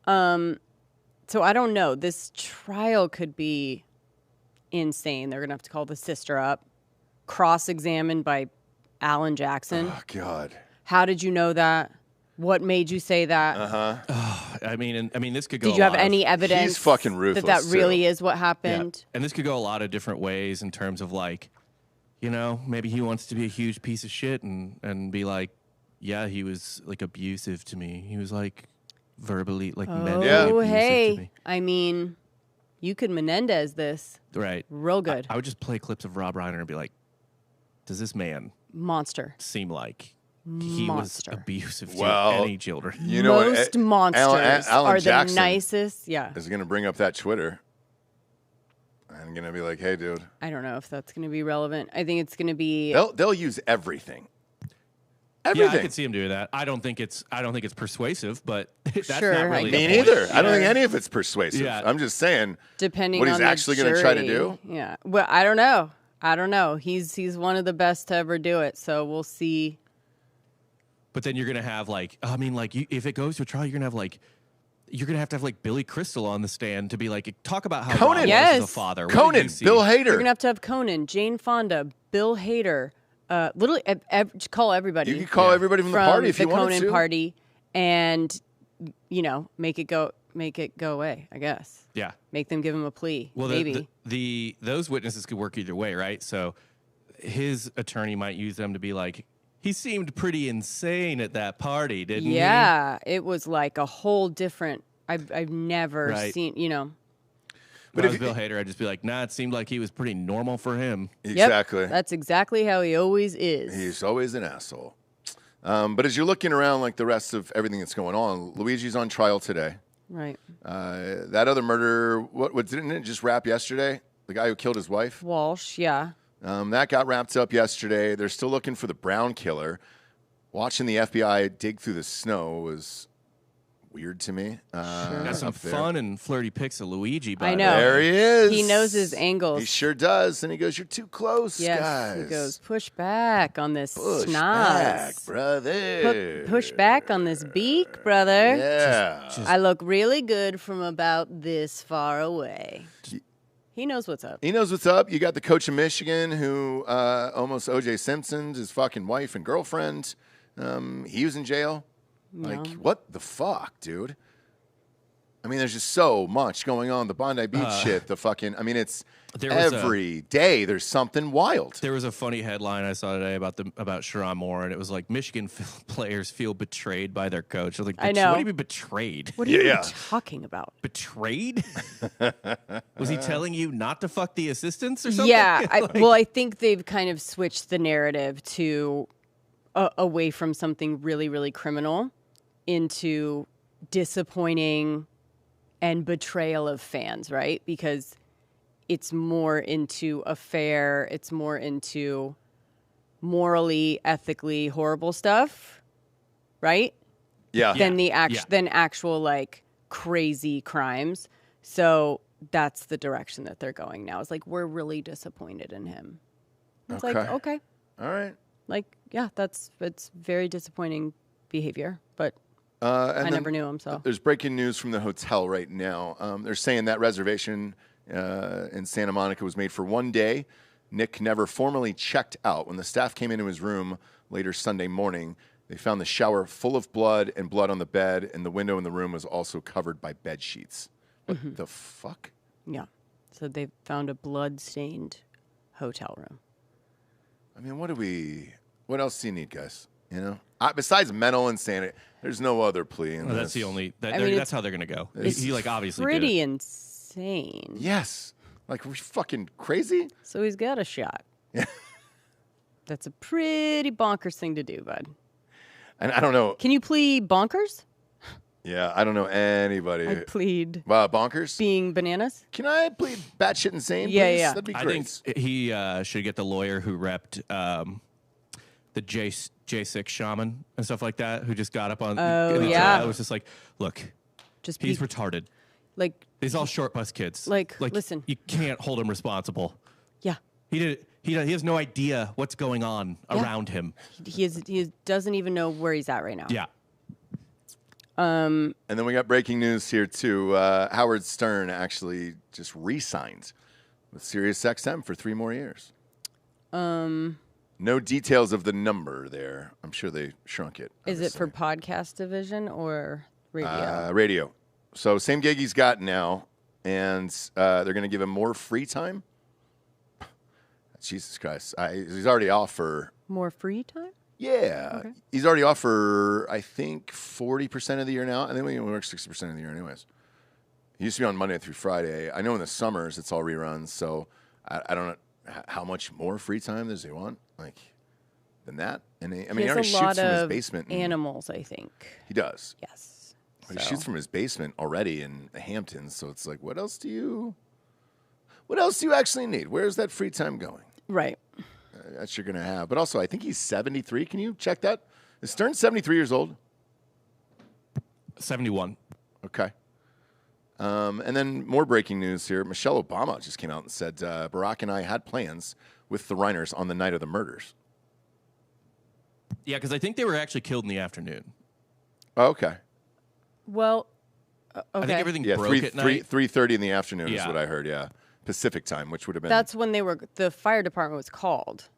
So I don't know. This trial could be insane. They're going to have to call the sister up, cross-examined by Alan Jackson. Oh, God. How did you know that? What made you say that? I mean, this could go. Did you have any evidence? He's fucking ruthless, that really too. is what happened. Yeah. And this could go a lot of different ways in terms of like, you know, maybe he wants to be a huge piece of shit and be like, yeah, he was like abusive to me. He was like verbally, like mentally abusive to me. I mean, you could Menendez this. Right. Real good. I would just play clips of Rob Reiner and be like, does this man monster seem like he was abusive to Well, any children? You know what? Most monsters Alan are Jackson the nicest. Yeah. is going to bring up that Twitter. I'm going to be like, hey, dude. I don't know if that's going to be relevant. I think it's going to be. They'll use everything. Yeah, I could see him doing that. I don't think it's persuasive, but that's Sure, not really Me the point. neither. I don't think any of it's persuasive. Yeah. I'm just saying Depending what he's on the actually going to try to jury. do. Yeah. Well, I don't know. He's one of the best to ever do it. So we'll see. But then you're gonna have like, I mean, like if it goes to a trial, you're gonna have to have like Billy Crystal on the stand to be like, talk about how Conan. Rob Yes. was as a father. What did Conan, you see? Bill Hader. You're going to have Conan, Jane Fonda, Bill Hader, literally call everybody. You could call everybody from the party if you wanted Conan to. party, and you know, make it go away. I guess. Yeah. Make them give him a plea. Well, maybe those witnesses could work either way, right? So his attorney might use them to be like, he seemed pretty insane at that party, didn't he? Yeah, it was like a whole different. I've never seen. You know. But if I was Bill Hader, I'd just be like, nah, it seemed like he was pretty normal for him. Exactly. Yep, that's exactly how he always is. He's always an asshole. But as you're looking around, like the rest of everything that's going on, Luigi's on trial today. Right. That other murder, what didn't it just wrap yesterday? The guy who killed his wife? Walsh, yeah. That got wrapped up yesterday. They're still looking for the Brown killer. Watching the FBI dig through the snow was weird to me. Got some fun and flirty pics of Luigi. I know. There he is. He knows his angles. He sure does. And he goes, "You're too close, yes, guys." He goes, push back on this Push schnoz. back, brother. Push back on this beak, brother. Yeah. I look really good from about this far away. He knows what's up. He knows what's up. You got the coach of Michigan who almost O.J. Simpson's his fucking wife and girlfriend. He was in jail. Like, what the fuck, dude? I mean, there's just so much going on. The Bondi Beach shit, the fucking, I mean, it's every day there's something wild. There was a funny headline I saw today about Sharon Moore, and it was like, Michigan players feel betrayed by their coach. I was like, I know. What do you mean betrayed? What are you talking about? Betrayed? Was he telling you not to fuck the assistants or something? Yeah. I think they've kind of switched the narrative to away from something really, really criminal into disappointing and betrayal of fans, right? Because it's more into a fair, it's more into morally, ethically horrible stuff, right? Yeah. Than than actual like crazy crimes. So that's the direction that they're going now. It's like, we're really disappointed in him. It's like, okay. All right. Like, yeah, it's very disappointing behavior, but And I never knew him. So there's breaking news from the hotel right now. They're saying that reservation in Santa Monica was made for one day. Nick never formally checked out. When the staff came into his room later Sunday morning, they found the shower full of blood and blood on the bed, and the window in the room was also covered by bed sheets. What the fuck? Yeah. So they found a blood-stained hotel room. I mean, what else do you need, guys? You know, besides mental insanity, there's no other plea. Well, that's the only. That's how they're gonna go. He like obviously pretty did it. insane. Yes, like we're fucking crazy. So he's got a shot. That's a pretty bonkers thing to do, bud. And I don't know. Can you plead bonkers? Yeah, I don't know anybody. I plead bonkers. Being bananas. Can I plead batshit insane? Yeah, please? yeah. That'd be great. I think he should get the lawyer who repped the J6 shaman and stuff like that, who just got up on. Oh, yeah. I was just like, look, he's retarded. Like these all short bus kids. Like, listen, you can't hold him responsible. Yeah. He has no idea what's going on around him. He doesn't even know where he's at right now. Yeah. And then we got breaking news here too. Howard Stern actually just re-signed with SiriusXM for 3 more years. No details of the number there. I'm sure they shrunk it. Is it for podcast division or radio? Radio. So same gig he's got now, and they're going to give him more free time. Jesus Christ. He's already off for... More free time? Yeah. Okay. He's already off for, I think, 40% of the year now. I think we work 60% of the year anyways. He used to be on Monday through Friday. I know in the summers it's all reruns, so I don't know how much more free time does he want, like, than that. And he already shoots from his basement. Animals, I think. He does. Yes. But he shoots from his basement already in the Hamptons, so it's like, what else do you actually need? Where's that free time going? Right. That you're going to have. But also, I think he's 73. Can you check that? Is Stern 73 years old? 71. Okay. And then more breaking news here. Michelle Obama just came out and said, Barack and I had plans with the Reiners on the night of the murders. Yeah, because I think they were actually killed in the afternoon. Oh, okay. Well, okay. I think everything broke at night. 3:30 in the afternoon is what I heard, yeah. Pacific time, which would have been... That's when the fire department was called.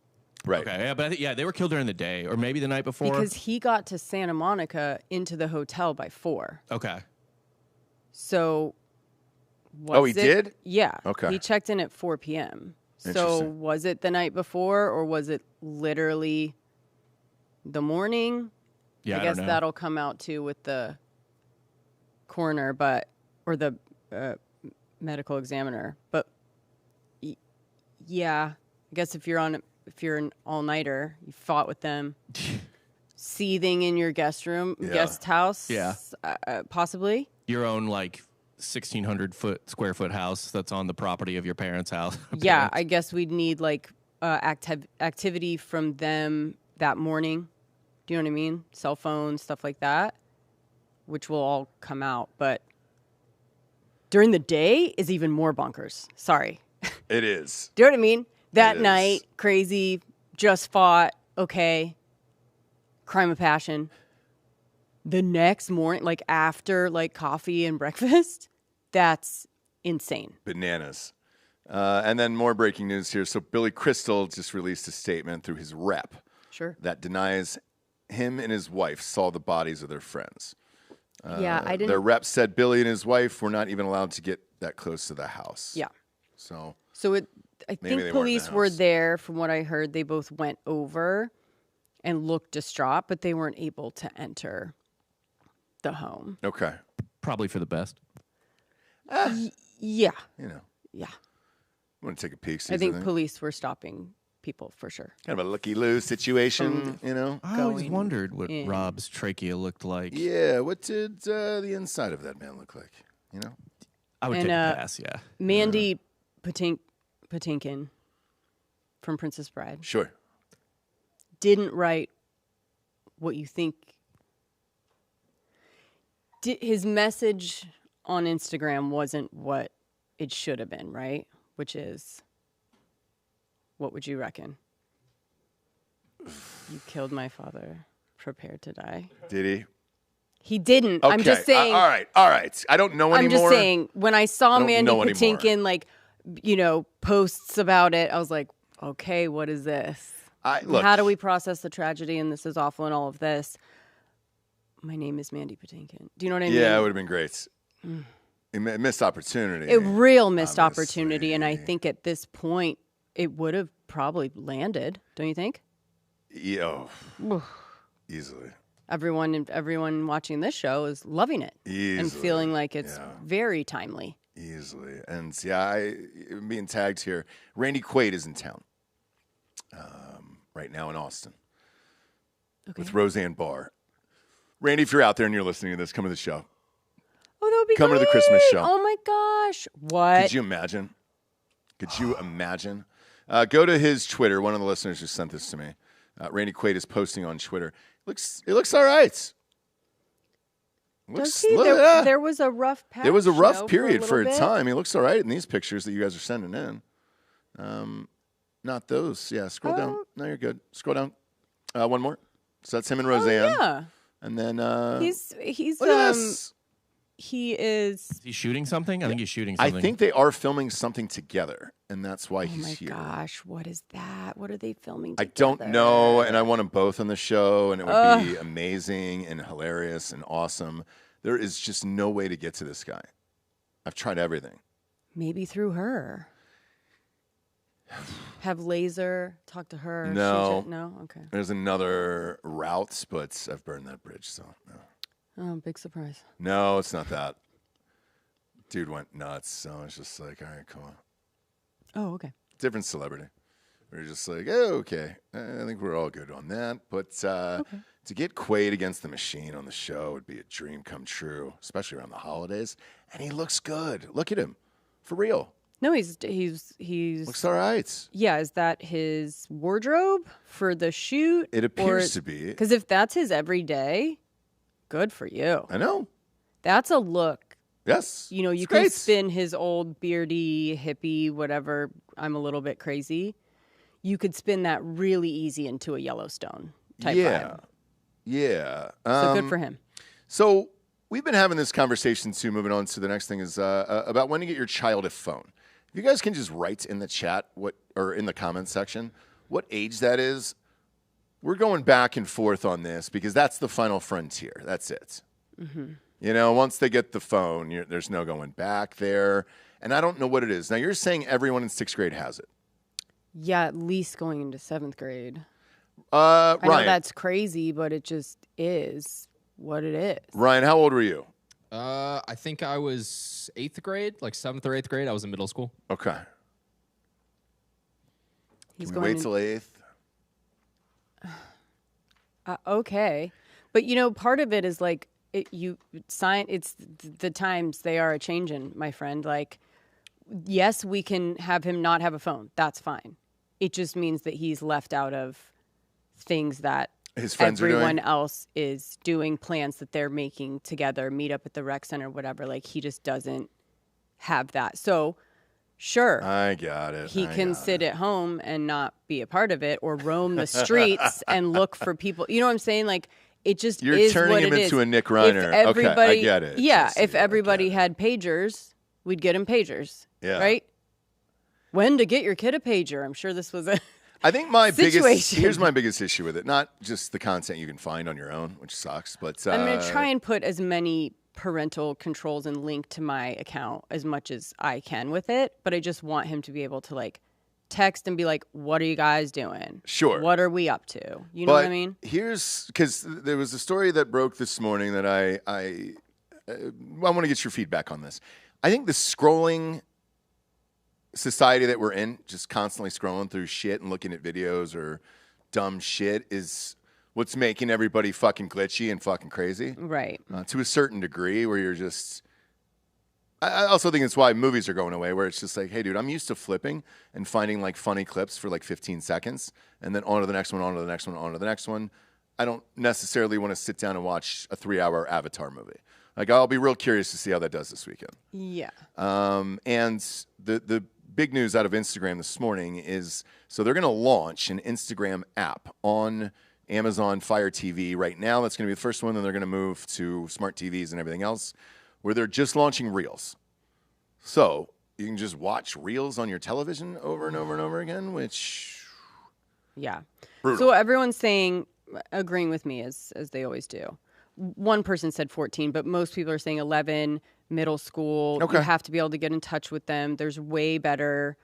Right. Okay, yeah, but they were killed during the day, or maybe the night before. Because he got to Santa Monica into the hotel by 4. Okay. So, he did? Yeah. Okay. He checked in at 4 p.m. So, was it the night before, or was it literally the morning? Yeah, I guess don't know. that'll come out too with the coroner, or the medical examiner. But yeah, I guess if you're an all-nighter, you fought with them, seething in your guest house, possibly. Your own, like, 1,600 square foot house that's on the property of your parents' house. Yeah, I guess we'd need, like, activity from them that morning. Do you know what I mean? Cell phones, stuff like that, which will all come out. But during the day is even more bonkers. Sorry. It is. Do you know what I mean? That night, crazy, just fought, okay, crime of passion. The next morning, like after like coffee and breakfast, that's insane. Bananas. And then more breaking news here. So Billy Crystal just released a statement through his rep that denies him and his wife saw the bodies of their friends. I didn't. Their rep said Billy and his wife were not even allowed to get that close to the house. Yeah. So I think police were there. From what I heard, they both went over and looked distraught, but they weren't able to enter the home. Okay. Probably for the best. Yeah. You know. Yeah. Want to take a peek? I think police were stopping people for sure. Kind of a looky-loo situation, you know? I always wondered what Rob's trachea looked like. Yeah, what did the inside of that man look like? You know? I would take a pass, yeah. Mandy Patinkin from Princess Bride. Sure. Didn't write what you think. His message on Instagram wasn't what it should have been, right? Which is, what would you reckon? You killed my father. Prepare to die. Did he? He didn't. Okay. I'm just saying. All right. I don't know anymore. I'm just saying, when I saw Mandy Patinkin, like, posts about it, I was like, okay, what is this? How do we process the tragedy? And this is awful and all of this. My name is Mandy Patinkin. Do you know what I mean? Yeah, it would have been great. A missed opportunity. A real missed opportunity. And I think at this point, it would have probably landed. Don't you think? Yeah. Easily. Everyone watching this show is loving it. Easily. And feeling like it's very timely. Easily. And I'm being tagged here. Randy Quaid is in town right now in Austin with Roseanne Barr. Randy, if you're out there and you're listening to this, come to the show. Oh, that would be Come great. to the Christmas show. Oh, my gosh. What? Could you imagine? Go to his Twitter. One of the listeners just sent this to me. Randy Quaid is posting on Twitter. It looks all right. Does he? There was a rough patch. There was a rough period for for a time. He looks all right in these pictures that you guys are sending in. Not those. Yeah, scroll down. No, you're good. Scroll down. One more. So that's him and Roseanne. Yeah. And then he's look at this. He is. Is he shooting something? I think he's shooting something. I think they are filming something together, and that's why he's here. Oh my gosh, what is that? What are they filming I together? don't know, and I want them both on the show, and it would be amazing and hilarious and awesome. There is just no way to get to this guy. I've tried everything. Maybe through her. Have Laser talk to her. No. No? Okay. There's another route, but I've burned that bridge, so no. Oh, big surprise. No, it's not that. Dude went nuts, so it's just like, all right, cool. Oh, okay. Different celebrity. We're just like, oh, okay. I think we're all good on that. But to get Quaid against the Machine on the show would be a dream come true, especially around the holidays. And he looks good. Look at him, for real. No, he's looks all right. Yeah, is that his wardrobe for the shoot? It appears to be. Because if that's his everyday, good for you. I know. That's a look. Yes. You know, you can spin his old beardy, hippie, whatever. I'm a little bit crazy. You could spin that really easy into a Yellowstone type vibe. Yeah. So good for him. So we've been having this conversation too. Moving on to the next thing is about when to get your child a phone. If you guys can just write in the chat or in the comments section what age that is. We're going back and forth on this because that's the final frontier. That's it. Mm-hmm. You know, once they get the phone, there's no going back there. And I don't know what it is. Now, you're saying everyone in 6th grade has it. Yeah, at least going into 7th grade. Ryan. I know that's crazy, but it just is what it is. Ryan, how old were you? I think I was 8th grade, like 7th or 8th grade. I was in middle school. Okay. He's Can we wait till 8th? Okay. But, you know, part of it is like it's the times they are a-changing, my friend. Like, yes, we can have him not have a phone. That's fine. It just means that he's left out of things that his friends everyone else is doing, plans that they're making together, meet up at the rec center, whatever. Like, he just doesn't have that. So, sure. I got it. He can sit at home and not be a part of it or roam the streets and look for people. You know what I'm saying? Like, it just You're is turning what him it into is. a Nick Reiner. Okay, I get it. Yeah, if everybody had pagers, we'd get him pagers. Yeah. Right? When to get your kid a pager? I'm sure this was a I think my situation. here's my biggest issue with it. Not just the content you can find on your own, which sucks, but I'm going to try and put as many parental controls and link to my account as much as I can with it, but I just want him to be able to like text and be like, what are you guys doing? Sure. What are we up to? You know what I mean? Here's because there was a story that broke this morning that I want to get your feedback on this. I think the scrolling society that we're in, just constantly scrolling through shit and looking at videos or dumb shit, is what's making everybody fucking glitchy and fucking crazy. Right. To a certain degree where you're just... I also think it's why movies are going away, where it's just like, hey, dude, I'm used to flipping and finding like funny clips for like 15 seconds and then on to the next one, on to the next one, on to the next one. I don't necessarily want to sit down and watch a 3-hour Avatar movie. Like, I'll be real curious to see how that does this weekend. Yeah. And the big news out of Instagram this morning is, so they're going to launch an Instagram app on Amazon Fire TV right now. That's going to be the first one. Then they're going to move to smart TVs and everything else, where they're just launching Reels. So you can just watch Reels on your television over and over and over again, which... Yeah. Brutal. So everyone's saying, agreeing with me as they always do. one person said 14, but most people are saying 11, middle school. Okay. You have to be able to get in touch with them. There's way better.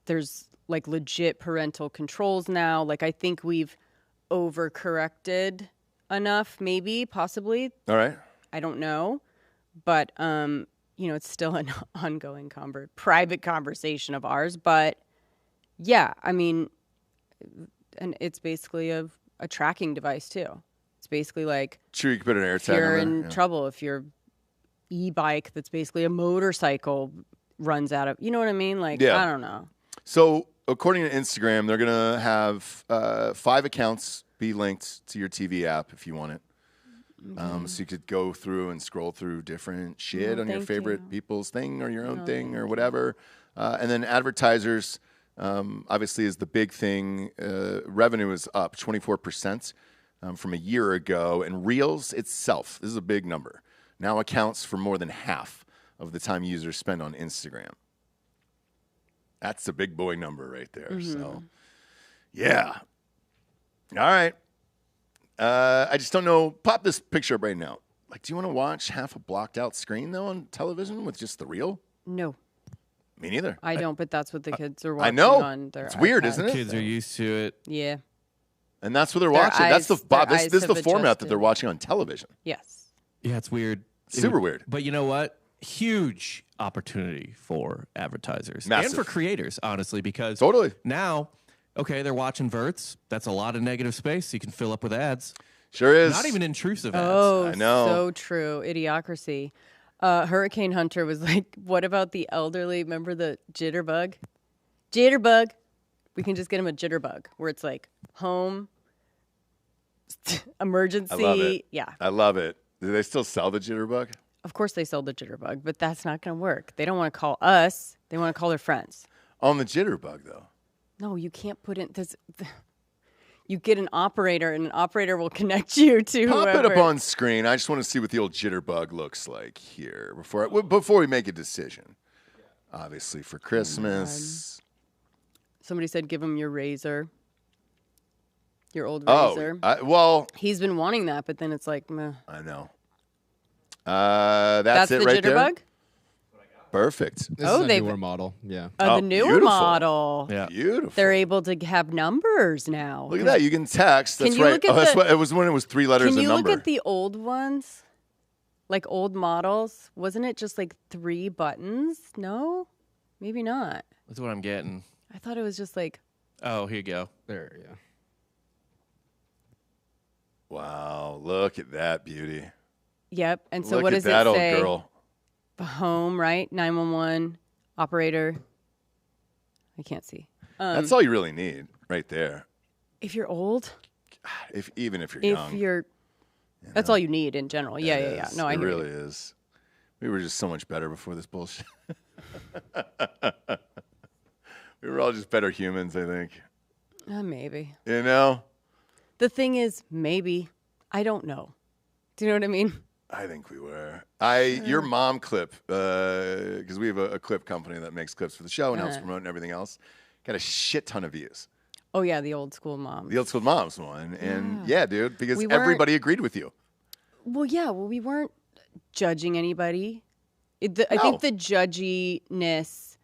There's like legit parental controls now. Like I think we've overcorrected enough, maybe, possibly. All right. I don't know, but it's still an ongoing private conversation of ours. But yeah, I mean, and it's basically a tracking device too. It's basically like Sure, you can put an air if tag you're on in there. trouble, if your e-bike that's basically a motorcycle runs out of, you know what I mean? Like, Yeah. I don't know. So according to Instagram, they're going to have 5 accounts be linked to your TV app if you want it. So you could go through and scroll through different shit on your thank favorite you. people's thing or your own thing or whatever. And then advertisers, obviously, is the big thing. Revenue is up 24% from a year ago. And Reels itself, this is a big number, now accounts for more than half of the time users spend on Instagram. That's a big boy number right there. So, yeah. All right. I just don't know. Pop this picture up right now. Like, do you want to watch half a blocked out screen, though, on television with just the reel? No, Me neither. I don't, but that's what the kids are watching I know. on their It's weird, iPads. isn't it? Kids are used to it. Yeah. And that's what they're Their watching. That's the eyes- Bob. their This eyes is the have format that adjusted. they're watching on television. Yes. Yeah, it's weird. Super weird. But you know what? Huge opportunity for advertisers Massive. and for creators, honestly, because Totally. now, okay, they're watching verts. That's a lot of negative space you can fill up with ads. Sure is. Not even intrusive ads. Oh, I know. so true. Idiocracy. Hurricane Hunter was like, what about the elderly? Remember the jitterbug? Jitterbug. We can just get him a jitterbug where it's like home, emergency. I love it. Yeah. I love it. Do they still sell the jitterbug? Of course they sell the jitterbug, but that's not going to work. They don't want to call us. They want to call their friends. On the jitterbug, though. No, you can't put in this. You get an operator, and an operator will connect you to Pop whoever. it up on screen. I just want to see what the old jitterbug looks like here before we make a decision. Obviously, for Christmas. Somebody said, give him your razor. Your old Oh, razor. well, He's been wanting that, but then it's like, meh. I know. That's it the right jitterbug? there. Perfect. This Oh, is a they've- newer model. Yeah. The newer beautiful. model. Yeah. Beautiful. They're able to have numbers now. Look at that. You can text. That's Can you right. look at That's the- what it was when it was 3 letters Can a you number. look at the old ones? Like old models? Wasn't it just like 3 buttons? No? Maybe not. That's what I'm getting. I thought it was just like, Oh, here you go. There, yeah. Wow, look at that beauty. yep. And so look what at does that it old say? girl. Home, right? 911, operator. I can't see. That's all you really need right there. If you're old, Even if you're if young. you're, that's all you need in general. Yeah, It yeah. is. No, I it hear really you. is. We were just so much better before this bullshit. We were all just better humans, I think. Maybe. You know? The thing is, maybe. I don't know. Do you know what I mean? I think we were. Your mom clip, because we have a clip company that makes clips for the show and helps promote and everything else, got a shit ton of views. Oh, yeah, the old school mom. The Old School Moms one. And yeah, dude, because We weren't- everybody agreed with you. Well, yeah, we weren't judging anybody. I No. think the judginess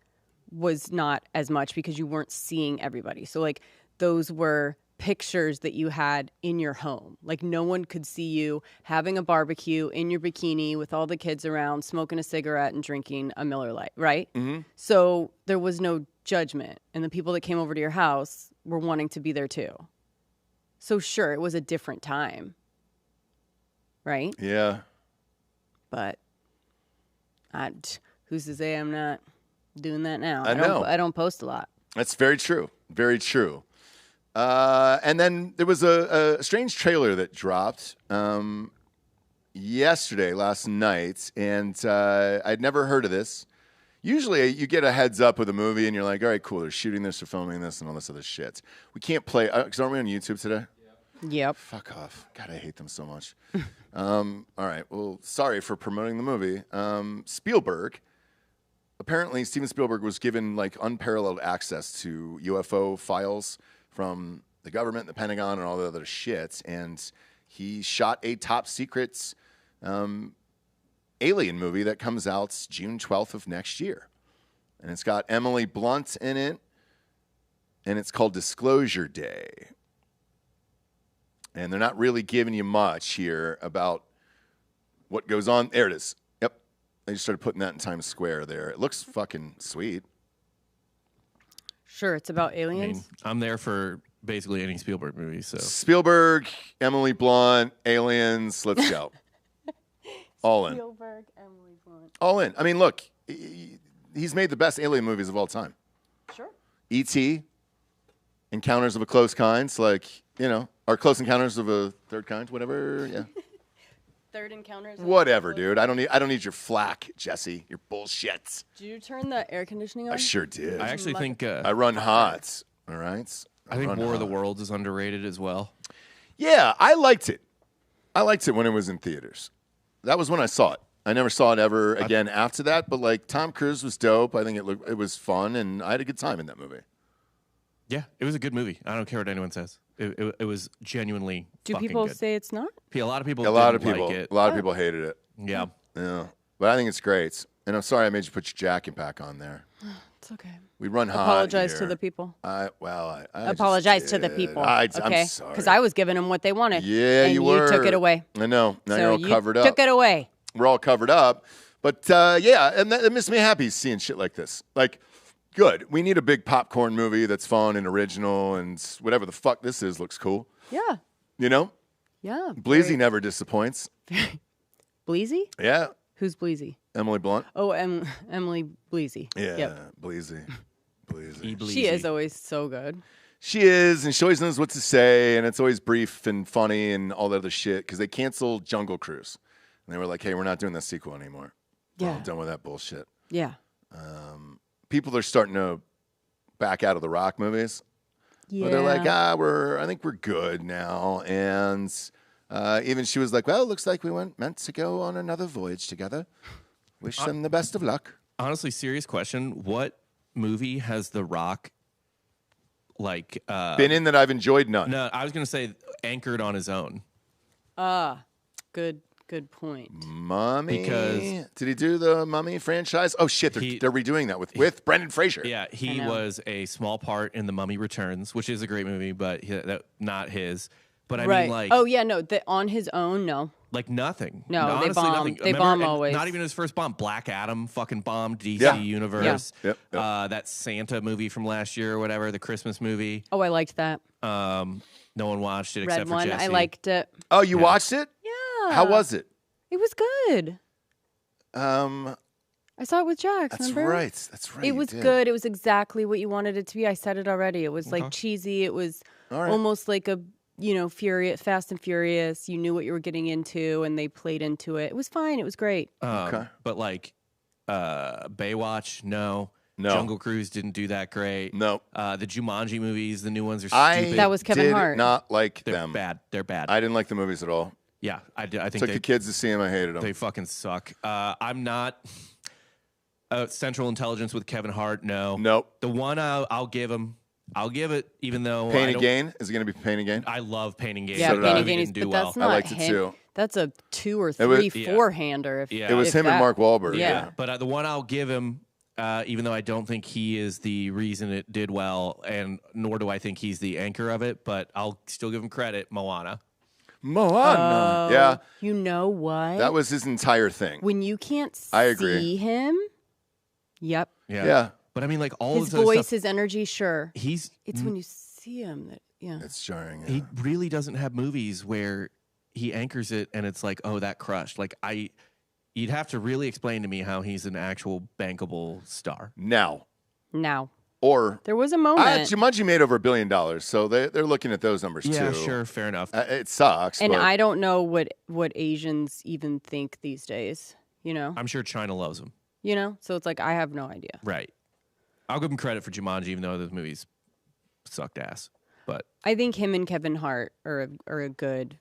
was not as much because you weren't seeing everybody. So, like, those were pictures that you had in your home. Like, no one could see you having a barbecue in your bikini with all the kids around, smoking a cigarette and drinking a Miller Lite, right? Mm-hmm. So there was no judgment. And the people that came over to your house were wanting to be there too. So, sure, it was a different time, right? Yeah. But who's to say I'm not doing that now? I know. I don't post a lot. That's very true. Very true. And then there was a strange trailer that dropped yesterday, last night, and I'd never heard of this. Usually you get a heads up with a movie and you're like, all right, cool, they're shooting this, they're filming this, and all this other shit. We can't play, because aren't we on YouTube today? Yep. Fuck off. God, I hate them so much. All right, well, sorry for promoting the movie. Spielberg. Apparently, Steven Spielberg was given like unparalleled access to UFO files from the government, the Pentagon, and all the other shit. And he shot a top secret alien movie that comes out June 12th of next year. And it's got Emily Blunt in it. And it's called Disclosure Day. And they're not really giving you much here about what goes on. There it is. Yep. They just started putting that in Times Square there. It looks fucking sweet. Sure, it's about aliens. I mean, I'm there for basically any Spielberg movie. So Spielberg, Emily Blunt, aliens. Let's go. All in. Spielberg, Emily Blunt. All in. I mean, look, he's made the best alien movies of all time. Sure. E.T., Encounters of a Close Kind, or Close Encounters of a Third Kind, whatever. Yeah. Third Encounters. Whatever, dude. I don't need your flack, Jesse. Your bullshit. Did you turn the air conditioning on? I sure did. I actually think I run hot. All right. I think War of the Worlds is underrated as well. Yeah, I liked it. I liked it when it was in theaters. That was when I saw it. I never saw it ever again after that. But like Tom Cruise was dope. I think it was fun, and I had a good time in that movie. Yeah, it was a good movie. I don't care what anyone says. It was genuinely. Do fucking people good. say it's not? A lot of people. Like it. A lot of people hated it. Yeah. Yeah. But I think it's great. And I'm sorry I made you put your jacket back on there. It's okay. We run hot. Apologize here. to the people. I apologize to the people. I'm okay. sorry. Because I was giving them what they wanted. Yeah, and you were. You took it away. I know. Now So you're all covered up. Took it away. We're all covered up. But yeah, and that makes me happy seeing shit like this. Like, good. We need a big popcorn movie that's fun and original, and whatever the fuck this is looks cool. Yeah. You know? Yeah. Bleezy never disappoints. Bleezy? Yeah. Who's Bleezy? Emily Blunt. Oh, Emily Bleezy. Yeah, Yep. Bleezy. She is always so good. She is, and she always knows what to say, and it's always brief and funny and all that other shit, because they canceled Jungle Cruise. And they were like, hey, we're not doing that sequel anymore. Yeah. I'm done with that bullshit. Yeah. People are starting to back out of the Rock movies. Yeah. But they're like, I think we're good now. And even she was like, well, it looks like we meant to go on another voyage together. Wish them the best of luck. Honestly, serious question. What movie has The Rock been in that I've enjoyed? None. No, I was going to say anchored on his own. Good point. Mummy. Because did he do the Mummy franchise? Oh shit, they're redoing that with Brendan Fraser. Yeah, he was a small part in The Mummy Returns, which is a great movie, but not his. But I mean, like, oh yeah, no, on his own, no. Like nothing. No, honestly, they bomb. Nothing. They bomb always. Not even his first bomb. Black Adam fucking bombed DC Universe. Yeah. Yep. That Santa movie from last year or whatever, the Christmas movie. Oh, I liked that. No one watched it Red except for one, Jesse. I liked it. Oh, you watched it? Yeah. How was it? It was good. I saw it with Jax. That's remember? right. That's right. It was good. It was exactly what you wanted it to be. I said it already. It was like cheesy. It was almost like a Fast and Furious. You knew what you were getting into, and they played into it. It was fine. It was great. Okay. But like Baywatch, no. Jungle Cruise didn't do that great. No. The Jumanji movies, the new ones are stupid. That was Kevin did Hart. Not like They're them. bad. They're bad. I didn't like the movies at all. Yeah, I think Took the kids to see them. I hated them. They fucking suck. I'm not Central Intelligence with Kevin Hart. No. Nope. The one I'll give him. I'll give it, even though Pain and Gain. Is it going to be Pain and Gain? I love Pain and Gain. Yeah, So Pain and did I. Gain. Didn't do But well. that's I not liked it him. too. That's a 2 or was- 3 4-hander. It was if him and that. Mark Wahlberg. Yeah. But the one I'll give him, even though I don't think he is the reason it did well, and nor do I think he's the anchor of it, but I'll still give him credit, Moana. Moana. Yeah. You know what? That was his entire thing. When you can't I agree. see him. Yep. Yeah. But I mean, like all His this other voice, stuff, his energy, sure. it's when you see him that It's jarring. he really doesn't have movies where he anchors it and it's like, oh, that crushed. Like you'd have to really explain to me how he's an actual bankable star. Now. Or there was a moment. Jumanji made over $1 billion, so they're looking at those numbers Yeah, too. sure, fair enough. It sucks. And but I don't know what Asians even think these days. You know. I'm sure China loves him. You know, so it's like I have no idea. Right. I'll give him credit for Jumanji, even though those movies sucked ass. But I think him and Kevin Hart are a good.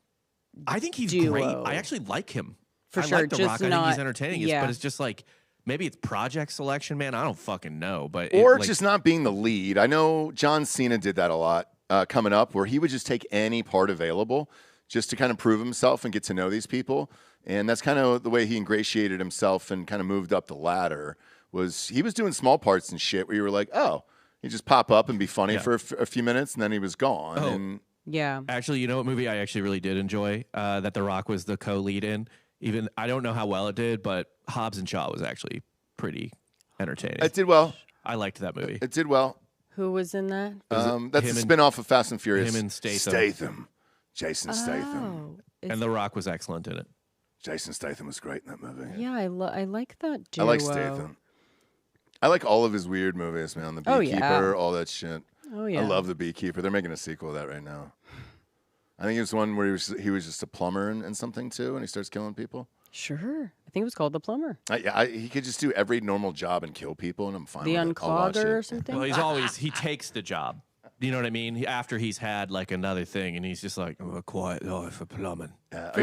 I think he's duo. great. I actually like him. For I sure, like The just Rock. I think not- he's entertaining. yeah. But it's just like maybe it's project selection, man. I don't fucking know. But or just not being the lead. I know John Cena did that a lot coming up where he would just take any part available just to kind of prove himself and get to know these people. And that's kind of the way he ingratiated himself and kind of moved up the ladder. He was doing small parts and shit where you were like, oh, he'd just pop up and be funny for a few minutes, and then he was gone. And yeah. Actually, you know what movie I actually really did enjoy that The Rock was the co-lead in? Even I don't know how well it did, but Hobbs and Shaw was actually pretty entertaining. It did well. I liked that movie. It did well. Who was in that? That's a spin-off of Fast and Furious. Him and Statham. Jason Statham. And The Rock was excellent in it. Jason Statham was great in that movie. Yeah, I like that duo. I like Statham. I like all of his weird movies, man. The Beekeeper, all that shit. Oh, yeah. I love The Beekeeper. They're making a sequel of that right now. I think it was one where he was just a plumber and something, too, and he starts killing people. Sure. I think it was called The Plumber. He could just do every normal job and kill people, and I'm fine with it. The Unclogger or something? Well, he takes the job. You know what I mean? After he's had like another thing, and he's just like, a quiet life for plumbing. Are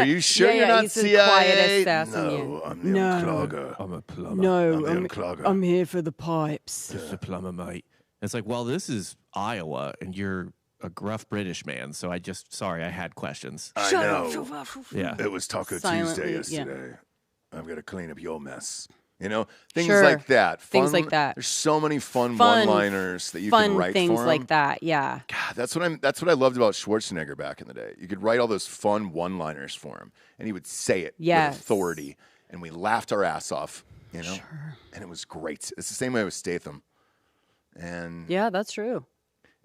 you sure you're not CIA? No, I'm the unclogger. I'm a plumber. No, I'm the unclogger. I'm here for the pipes. Just a plumber, mate. It's like, well, this is Iowa, and you're a gruff British man, so I had questions. I know. Yeah. It was Taco Tuesday yesterday. I've got to clean up your mess. You know, things Sure. like that. Things like that. There's so many fun one-liners that you can write things for him. like that. Yeah. God, that's what I loved about Schwarzenegger back in the day. You could write all those fun one-liners for him, and he would say it with authority, and we laughed our ass off. You know, and it was great. It's the same way with Statham. And yeah, that's true.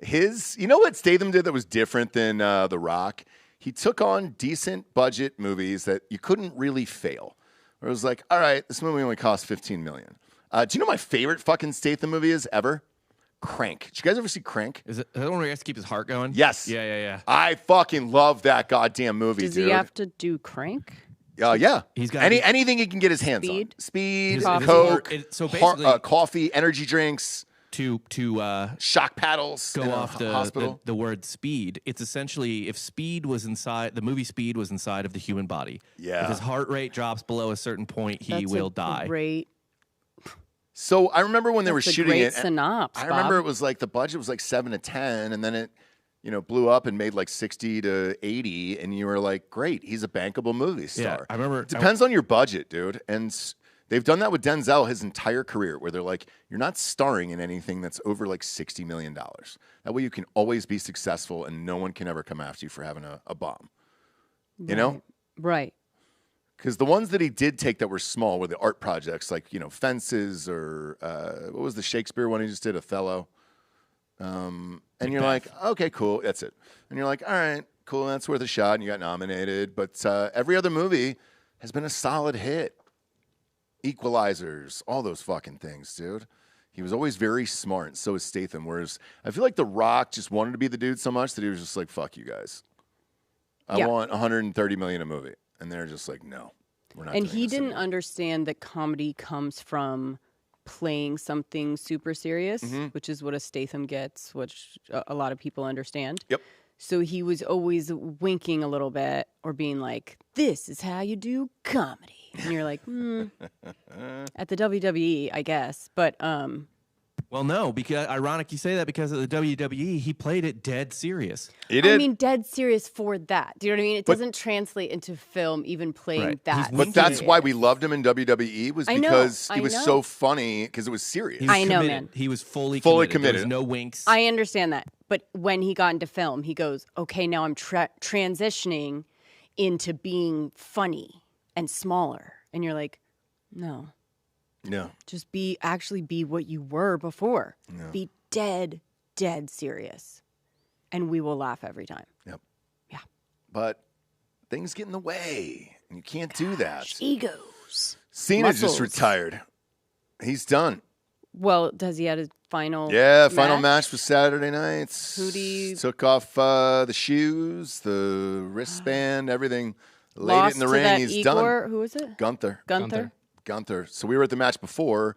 you know what Statham did that was different than The Rock? He took on decent budget movies that you couldn't really fail. Where it was like, all right, this movie only cost $15 million. Do you know my favorite fucking Statham movie is ever? Crank. Did you guys ever see Crank? Is it that one where he has to keep his heart going? Yes. Yeah. I fucking love that goddamn movie, Does dude. he have to do Crank? Yeah. He's got anything he can get his hands on. Speed, Coffee. Coke, So basically, coffee, energy drinks, to shock paddles. Go off hospital. the word speed. It's essentially if Speed was inside the movie. Speed was inside of the human body. Yeah. If his heart rate drops below a certain point, he will die. Great. So I remember when they were That's a shooting great it. synopsis, I remember Bob. it was like the budget was like 7 to 10, and then it, blew up and made like 60 to 80, and you were like, great, he's a bankable movie star. Yeah, I remember. Depends on your budget, dude, and they've done that with Denzel his entire career, where they're like, you're not starring in anything that's over like $60 million. That way you can always be successful, and no one can ever come after you for having a bomb. You know? Right. Because the ones that he did take that were small were the art projects, like, Fences, or what was the Shakespeare one he just did, Othello? And you're like, okay, cool, that's it. And you're like, all right, cool, that's worth a shot, and you got nominated. But every other movie has been a solid hit. Equalizers, all those fucking things, dude. He was always very smart, and so is Statham. Whereas I feel like The Rock just wanted to be the dude so much that he was just like, fuck you guys. I want $130 million a movie. And they're just like, no, we're not. And doing he this didn't anymore. understand that comedy comes from playing something super serious, which is what a Statham gets, which a lot of people understand. Yep. So he was always winking a little bit or being like, this is how you do comedy. And you're like, at the WWE, I guess. But well, no, because ironic you say that because of the WWE, he played it dead serious. He did. I mean, dead serious for that. Do you know what I mean? It doesn't translate into film, even playing that. But that's why we loved him in WWE was because he was so funny because it was serious. I know, man. He was fully committed. There was no winks. I understand that. But when he got into film, he goes, okay, now I'm transitioning into being funny and smaller. And you're like, no. No. Just actually be what you were before. No. Be dead serious. And we will laugh every time. Yep. Yeah. But things get in the way. And you can't do that. Egos. Cena just retired. He's done. Well, does he have his final final match was Saturday night. Took off the shoes, the wristband, everything. Laid it in the ring. He's done. Who is it? Gunther. So we were at the match before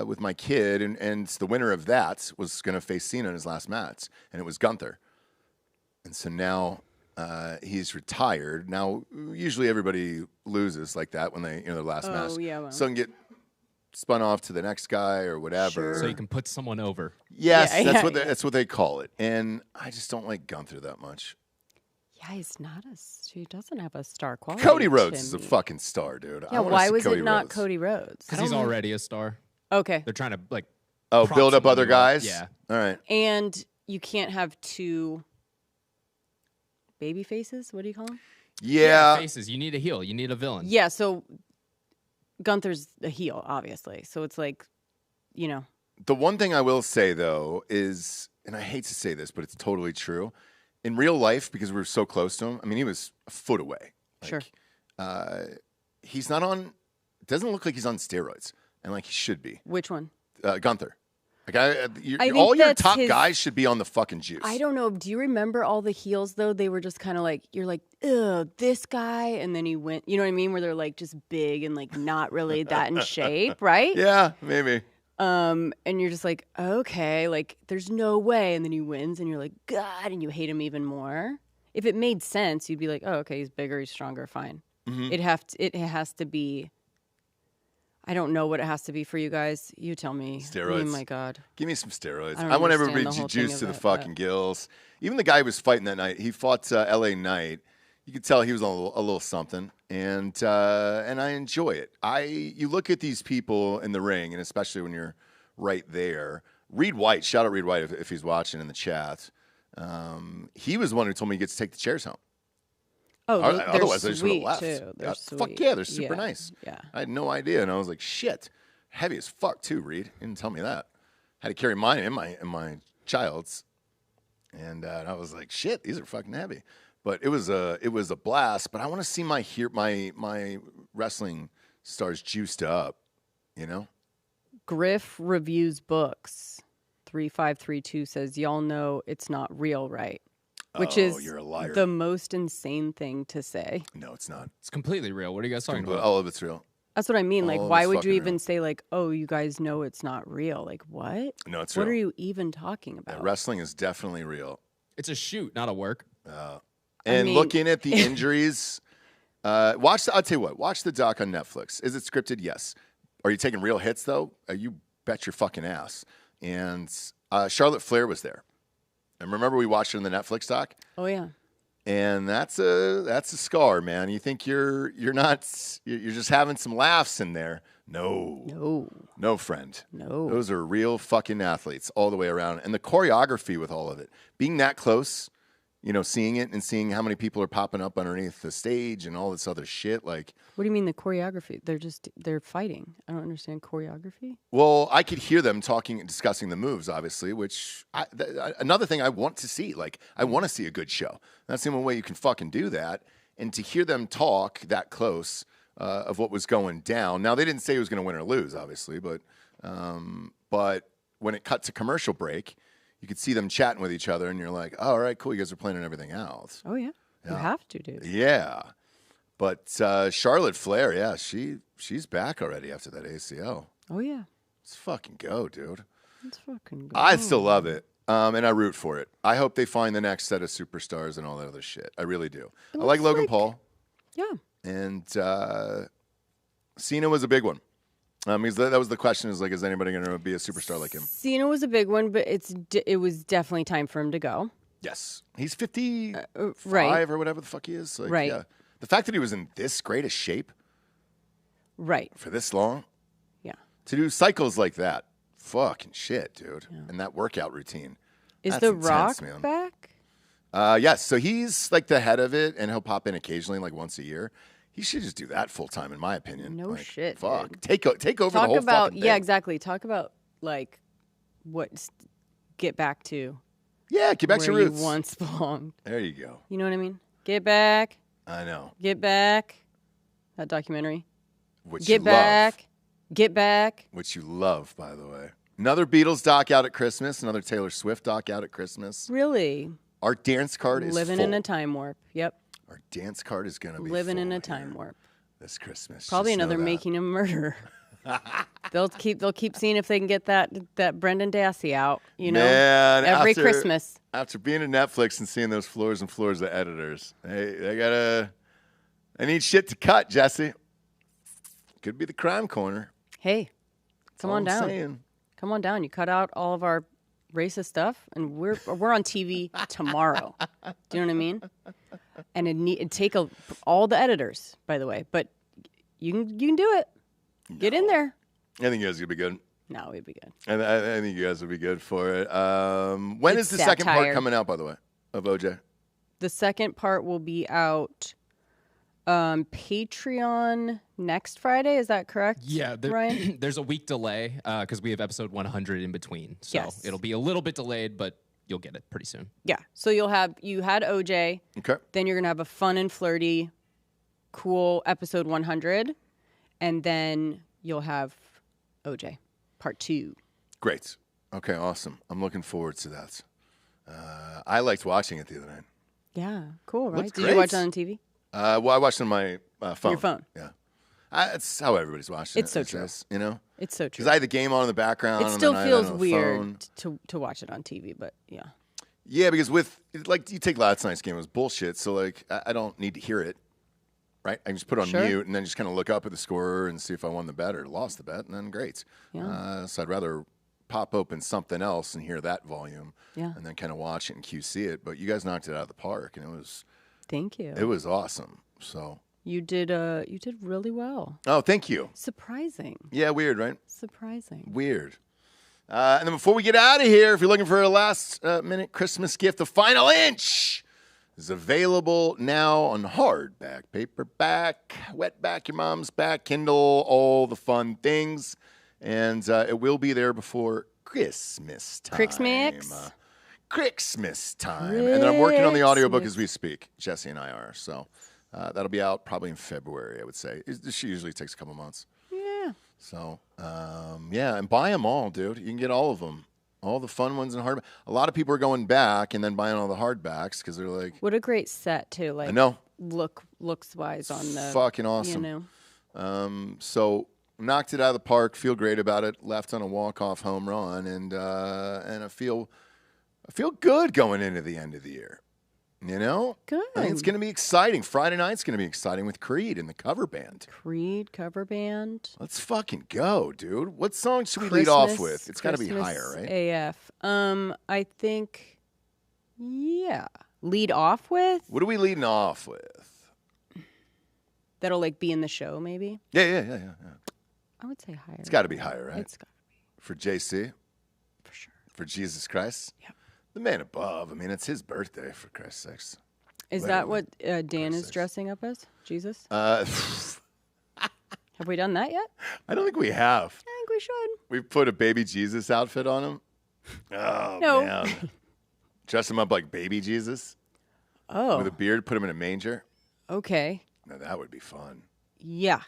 with my kid, and the winner of that was going to face Cena in his last match, and it was Gunther. And so now he's retired. Now, usually everybody loses like that when they their last match. Yeah, well. So spun off to the next guy or whatever. So you can put someone over. Yes, that's what they call it. And I just don't like Gunther that much. Yeah, he doesn't have a star quality. Cody Rhodes is a fucking star, dude. Yeah, why was it not Cody Rhodes? Because he's already a star. Okay. They're trying to build up other guys? Yeah. All right. And you can't have two baby faces? What do you call them? Yeah. Faces. You need a heel. You need a villain. Yeah, so Gunther's a heel, obviously. So it's like, The one thing I will say, though, is, and I hate to say this, but it's totally true. In real life, because we were so close to him, I mean, he was a foot away. Sure. He's not on, it doesn't look like he's on steroids, and like he should be. Which one? Gunther. Like I think all your that's top guys should be on the fucking juice. I don't know. Do you remember all the heels, though? They were just kind of like, you're like, ugh, this guy. And then he went, you know what I mean? Where they're like just big and like not really that in shape, right? Yeah, maybe. And you're just like, okay, like there's no way. And then he wins and you're like, God, and you hate him even more. If it made sense, you'd be like, oh, okay, he's bigger, he's stronger, fine. Mm-hmm. It has to be. I don't know what it has to be for you guys. You tell me. Steroids. Oh my God. Give me some steroids. I want everybody juiced to the fucking gills. Even the guy who was fighting that night, he fought LA Knight. You could tell he was a little something, and I enjoy it. You look at these people in the ring, and especially when you're right there. Reed White, shout out Reed White if he's watching in the chat. He was the one who told me he gets to take the chairs home. Oh, otherwise I just would have sweet left. too. They're sweet. Fuck yeah, they're super nice. Yeah, I had no idea, and I was like, shit, heavy as fuck too. Reed, you didn't tell me that. Had to carry mine in my child's, and I was like, shit, these are fucking heavy. But it was a blast. But I want to see my wrestling stars juiced up, you know. Griff reviews books. 3532 says, y'all know it's not real, right? Which is you're a liar. The most insane thing to say. No, it's not. It's completely real. What are you guys talking about? All of it's real. That's what I mean. Like, All of why it's would you fucking even real. say, like, oh, you guys know it's not real? Like, what? No, it's What real. are you even talking about? Wrestling is definitely real. It's a shoot, not a work. And looking at the injuries, I'll tell you what, watch the doc on Netflix. Is it scripted? Yes. Are you taking real hits, though? You bet your fucking ass. And Charlotte Flair was there. And remember we watched her in the Netflix doc? Oh, yeah. And that's a scar, man. You think you're just having some laughs in there. No, friend. No. Those are real fucking athletes all the way around. And the choreography with all of it. Being that close, you know, seeing it and seeing how many people are popping up underneath the stage and all this other shit. Like, What do you mean the choreography? They're fighting. I don't understand choreography. well, I could hear them talking and discussing the moves, obviously, which another thing I want to see. Like, I want to see a good show. That's the only way you can fucking do that. And to hear them talk that close of what was going down. Now, they didn't say who was going to win or lose, obviously, but when it cut to commercial break, you could see them chatting with each other, and you're like, oh, all right, cool, you guys are planning everything out. Oh, yeah. You have to, dude. Yeah. But Charlotte Flair, yeah, she's back already after that ACL. Oh, yeah. Let's fucking go, dude. Let's fucking go. I still love it, and I root for it. I hope they find the next set of superstars and all that other shit. I really do. I like Logan Paul. Yeah. And Cena was a big one. Because that was the question: is like, is anybody going to be a superstar like him? Cena was a big one, but it was definitely time for him to go. Yes, he's 55 right. or whatever the fuck he is. Like, right. Yeah. The fact that he was in this great a shape, right, for this long, yeah, to do cycles like that, fucking shit, dude. Yeah. And that workout routine. Is that's The intense, Rock man. back? Yes. So he's like the head of it, and he'll pop in occasionally, like once a year. He should just do that full time, in my opinion. No like, shit. Fuck. Dude. Take over Talk the whole about fucking thing. yeah, exactly. Talk about like get back to. Yeah, get back to your where roots. You once belonged. There you go. You know what I mean? Get back. I know. Get back. That documentary. Which get you back. Love. Get back. Which you love, by the way. Another Beatles doc out at Christmas. Another Taylor Swift doc out at Christmas. Really? Our dance card is living full. in a time warp. Yep. Our dance card is going to be living full in a time warp. This Christmas. Probably another Making a Murder. They'll keep seeing if they can get that Brendan Dassey out. You know, man, every Christmas. After being at Netflix and seeing those floors and floors of editors, they need shit to cut, Jesse. Could be the crime corner. Hey, Come on down. Saying. Come on down. You cut out all of our racist stuff, and we're on TV tomorrow. Do you know what I mean? And it'd take all the editors, by the way, but you can do it. Get in there. I think you guys would be good. No, we'd be good. I think you guys would be good for it. When is the second part coming out, by the way, of OJ? The second part will be out Patreon next Friday. Is that correct? Yeah, Ryan? There's a week delay because we have episode 100 in between. So it'll be a little bit delayed, but you'll get it pretty soon. Yeah. So you had OJ. Okay. Then you're going to have a fun and flirty, cool episode 100. And then you'll have OJ part 2. Great. Okay, awesome. I'm looking forward to that. I liked watching it the other night. Yeah, cool, right? Looks Did great. you watch it on TV? Well, I watched it on my phone. Your phone. Yeah. It's how everybody's watching it. It's so true. Just, you know? It's so true. Because I had the game on in the background. It and still then I had it feels on the weird phone. to watch it on TV, but yeah. Yeah, because you take last night's game, it was bullshit. So, I don't need to hear it, right? I can just put it on mute and then just kind of look up at the score and see if I won the bet or lost the bet, and then great. Yeah. So I'd rather pop open something else and hear that volume and then kind of watch it and QC it. But you guys knocked it out of the park, and it was... Thank you. It was awesome. So... You did really well. Oh, thank you. Surprising. Yeah, weird, right? Surprising. Weird. And then before we get out of here, if you're looking for a last-minute Christmas gift, The Final Inch is available now on hardback, paperback, wetback, your mom's back, Kindle, all the fun things. And it will be there before Christmas time. Christmas time. And then I'm working on the audiobook as we speak. Jesse and I are. So that'll be out probably in February, I would say. She usually takes a couple months. Yeah. So, and buy them all, dude. You can get all of them. All the fun ones and hardback. A lot of people are going back and then buying all the hardbacks because they're like... What a great set, too. Like, I know. Looks-wise on the... Fucking awesome. You know. So, knocked it out of the park. Feel great about it. Left on a walk-off home run. And I feel good going into the end of the year. You know? Good. I think it's going to be exciting. Friday night's going to be exciting with Creed and the cover band. Creed cover band. Let's fucking go, dude. What song should we lead off with? It's got to be higher, right? AF. I think, yeah. Lead off with? What are we leading off with? That'll be in the show, maybe? Yeah. I would say higher. It's got to be higher, right? It's got to be. For JC? For sure. For Jesus Christ? Yep. The man above. I mean, it's his birthday, for Christ's sakes. Is that what Dan is dressing up as? Jesus? Have we done that yet? I don't think we have. I think we should. We've put a baby Jesus outfit on him. Oh, no. Man. Dress him up like baby Jesus. Oh. With a beard, put him in a manger. Okay. Now, that would be fun. Yeah.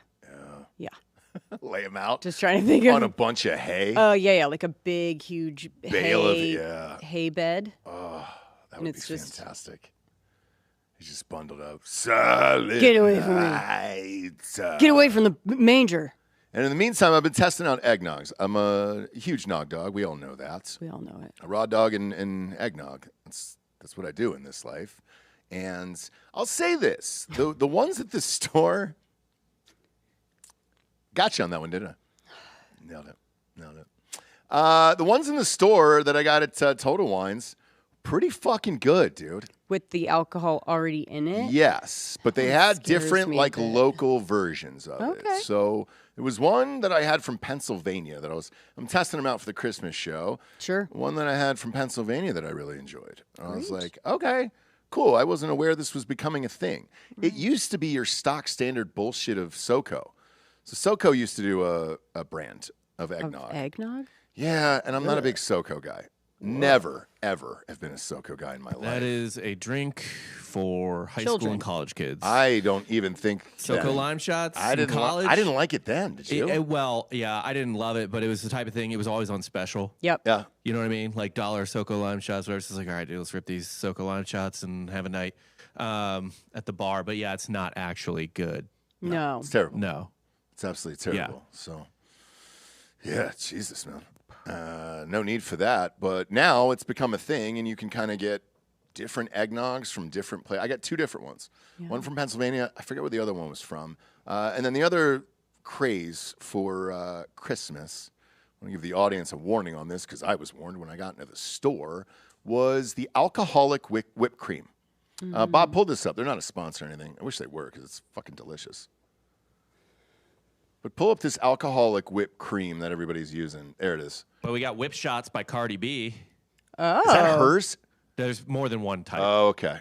Lay him out. Just trying to think of... On a bunch of hay. Oh, yeah. Like a big, huge hay bed. Oh, that would be fantastic. He's just bundled up. Get away from me. Get away from the manger. And in the meantime, I've been testing out eggnogs. I'm a huge nog dog. We all know that. We all know it. A raw dog and eggnog. That's what I do in this life. And I'll say this. The ones at the store... Got you on that one, didn't I? Nailed it. The ones in the store that I got at Total Wines, pretty fucking good, dude. With the alcohol already in it? Yes, but they had different local versions of it. So there was one that I had from Pennsylvania that I'm testing them out for the Christmas show. Sure. One that I had from Pennsylvania that I really enjoyed. I was like, okay, cool. I wasn't aware this was becoming a thing. Right. It used to be your stock standard bullshit of SoCo. So SoCo used to do a brand of eggnog. Of eggnog? Yeah, and I'm not a big SoCo guy. Whoa. Never, ever have been a SoCo guy in my life. That is a drink for high school and college kids. I don't even think SoCo lime shots in college? I didn't like it then, did you? Well, yeah, I didn't love it, but it was the type of thing, it was always on special. Yep. Yeah. You know what I mean? Like $1 SoCo lime shots, where it's just like, all right, dude, let's rip these SoCo lime shots and have a night at the bar. But yeah, it's not actually good. No. It's terrible. No. It's absolutely terrible. Yeah. So, yeah, Jesus, man. No need for that. But now it's become a thing, and you can kind of get different eggnogs from different places. I got 2 different ones. Yeah. One from Pennsylvania. I forget where the other one was from. And then the other craze for Christmas I'm going to give the audience a warning on this because I was warned when I got into the store, was the alcoholic whipped cream. Bob pulled this up. They're not a sponsor or anything. I wish they were because it's fucking delicious. But pull up this alcoholic whipped cream that everybody's using. There it is. But we got Whip Shots by Cardi B. Oh. Is that hers? There's more than one type. Oh, okay.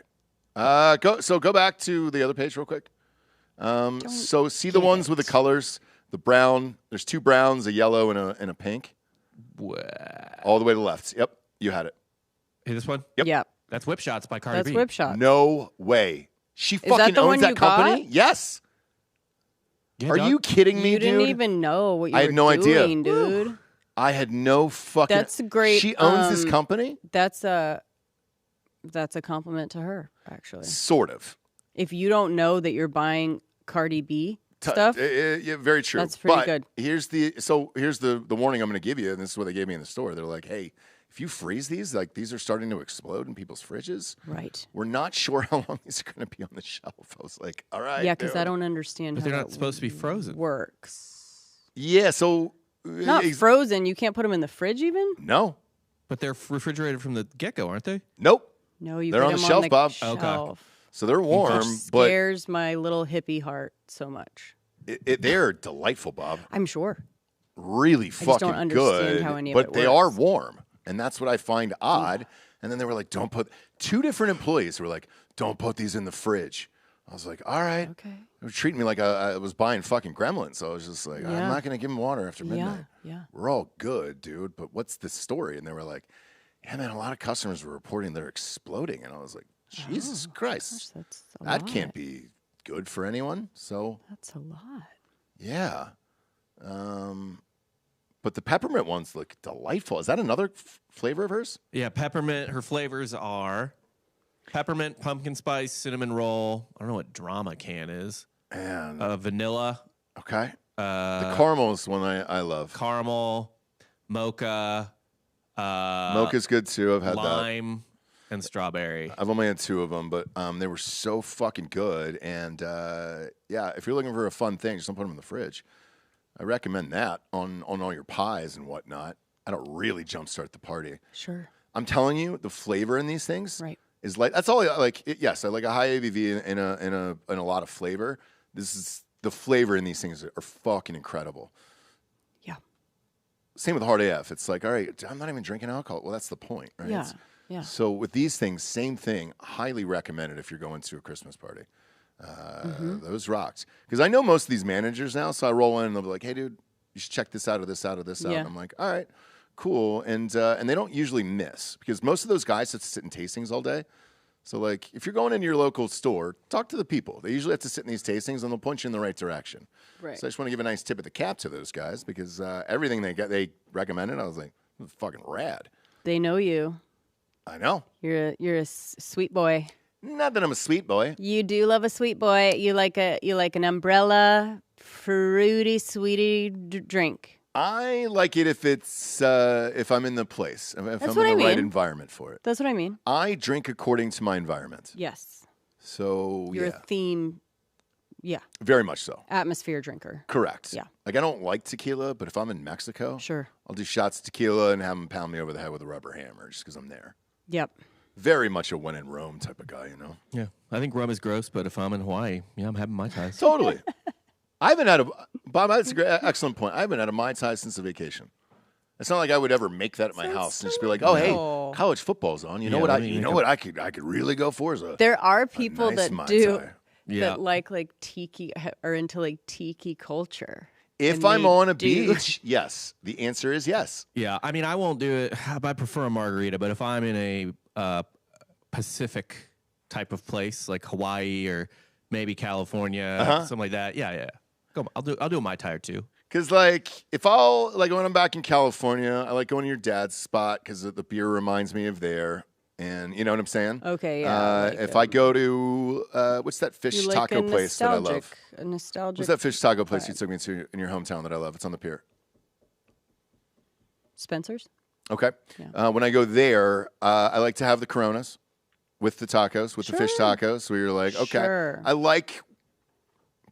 Go back to the other page real quick. So see the ones with the colors. The brown, there's 2 browns, a yellow, and a pink. All the way to the left. Yep, you had it. Hey, this one? Yep. That's Whip Shots by Cardi B. That's Whip Shots. No way. She that fucking the owns one that you company? got? Yes. Yeah, Are dog. you kidding me, You dude? didn't even know what you I were had no idea. doing, dude. I had no fucking... That's great. She owns this company? That's a compliment to her, actually. Sort of. If you don't know that you're buying Cardi B stuff, Yeah, very true. That's pretty but good. Here's the warning I'm going to give you, and this is what they gave me in the store. They're like, hey, if you freeze these, like these are starting to explode in people's fridges. Right. We're not sure how long these are going to be on the shelf. I was like, all right. Yeah, because I don't understand But how they're not that supposed to be frozen. works. Yeah, so... Not frozen. You can't put them in the fridge even? No. But they're refrigerated from the get-go, aren't they? Nope. No, you They're put on the them shelf, on the Bob. shelf. Okay. So they're warm, Which but scares my little hippie heart so much. they're delightful, Bob. I'm sure. Really just fucking don't understand good. how any of but it they are works. warm, and that's what I find odd. And then they were like, "Don't put." 2 different employees were like, "Don't put these in the fridge." I was like, "All right." Okay. They were treating me like I was buying fucking gremlins. So I was just like, "I'm Yeah. not going to give them water after midnight. Yeah. We're all good, dude. But what's the story?" And they were like, "Yeah, man, a lot of customers were reporting they're exploding." And I was like, Jesus Christ. Gosh, that's a That lot. can't be good for anyone. So, That's a lot. yeah. But the peppermint ones look delightful. Is that another flavor of hers? Yeah, peppermint. Her flavors are peppermint, pumpkin spice, cinnamon roll. I don't know what drama can is. And Vanilla, okay. The caramel is one I love. caramel, mocha, Mocha's good too. I've had that. lime, and strawberry. I've only had 2 of them, but they were so fucking good. And yeah, if you're looking for a fun thing, just don't put them in the fridge. I recommend that on all your pies and whatnot. That'll really jumpstart the party. Sure. I'm telling you, the flavor in these things Right. is like that's all I like. Yes, I like a high ABV in a lot of flavor. This is the flavor in these things are fucking incredible. Yeah. Same with Hard AF. It's like, all right, I'm not even drinking alcohol. Well, that's the point, right? Yeah. Yeah. So with these things, same thing. Highly recommended if you're going to a Christmas party. Those rocks. Because I know most of these managers now, so I roll in and they'll be like, hey, dude, you should check this out or this out or this out. Yeah. And I'm like, all right, cool. And they don't usually miss because most of those guys have to sit in tastings all day. So, like, if you're going into your local store, talk to the people. They usually have to sit in these tastings and they'll point you in the right direction. Right. So I just want to give a nice tip of the cap to those guys because everything they recommended, I was like, this is fucking rad. They know you. I know. You're a sweet boy. Not that I'm a sweet boy. You do love a sweet boy. You like an umbrella, fruity, sweetie drink. I like it if it's if I'm in the place, if That's I'm what in the I right mean. environment for it. That's what I mean. I drink according to my environment. Yes. So You're yeah, a theme. Yeah. very much so. Atmosphere drinker. Correct. Yeah. Like I don't like tequila, but if I'm in Mexico, Sure. I'll do shots of tequila and have them pound me over the head with a rubber hammer just because I'm there. Yep. Very much a when in Rome type of guy, you know. Yeah, I think rum is gross, but if I'm in Hawaii, yeah, I'm having Mai Tais. Totally. I haven't had Bob. That's a great, excellent point. I haven't had a Mai Tai since the vacation. It's not like I would ever make that at my house and just be like, "Oh, hey, college football's on. You know what? I could really go for is a." There are people nice that Mai do Tai. that like tiki or into like tiki culture. If And I'm they on a do- beach, yes. The answer is yes. Yeah, I mean, I won't do it. I prefer a margarita, but if I'm in a Pacific type of place like Hawaii or maybe California, something like that, yeah. Go, I'll do a Mai Tai or two. Because like when I'm back in California, I like going to your dad's spot because the beer reminds me of there, and you know what I'm saying. Okay, yeah. If I go to what's that fish You like taco a place that I love? A nostalgic. What's that fish taco place you vibe. took me to in your hometown that I love? It's on the pier. Spencer's? Okay. Yeah. When I go there, I like to have the Coronas with the tacos, with the fish tacos. So you're like, okay, Sure. I like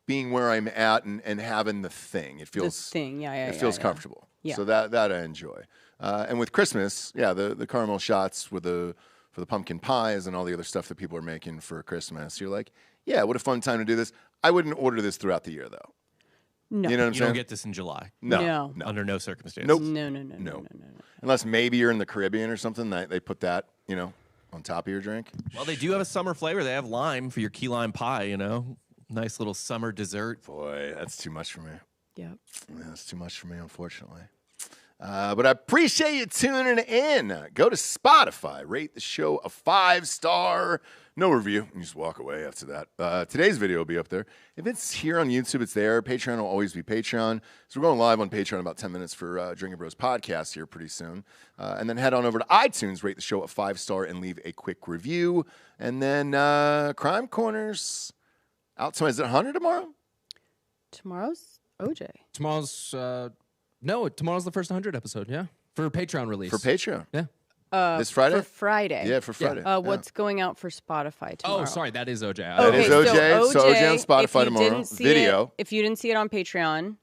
being where I'm at and having the thing. It feels This thing, yeah. it feels comfortable. Yeah. So that I enjoy. And with Christmas, the caramel shots for the pumpkin pies and all the other stuff that people are making for Christmas. You're like, yeah, what a fun time to do this. I wouldn't order this throughout the year, though. No. You know what I'm You saying? don't get this in July. No. Under no circumstances. Nope. No. Unless maybe you're in the Caribbean or something, they put that, on top of your drink. Well, they do have a summer flavor. They have lime for your key lime pie, Nice little summer dessert. Boy, that's too much for me. Yep. Yeah, that's too much for me, unfortunately. But I appreciate you tuning in. Go to Spotify, rate the show a 5-star. No review. You just walk away after that. Today's video will be up there. If it's here on YouTube, it's there. Patreon will always be Patreon. So we're going live on Patreon in about 10 minutes for Drinkin' Bros podcast here pretty soon. And then head on over to iTunes, rate the show a 5-star, and leave a quick review. And then Crime Corners out tomorrow. Is it Hunter tomorrow? Tomorrow's OJ. Tomorrow's the first 100 episode. Yeah, for Patreon release. For Patreon. Yeah. This Friday? For Friday. Yeah, for Friday. What's going out for Spotify tomorrow? Oh, sorry, that is OJ. That is OJ. So OJ on Spotify tomorrow. Video. If you didn't see it on Patreon,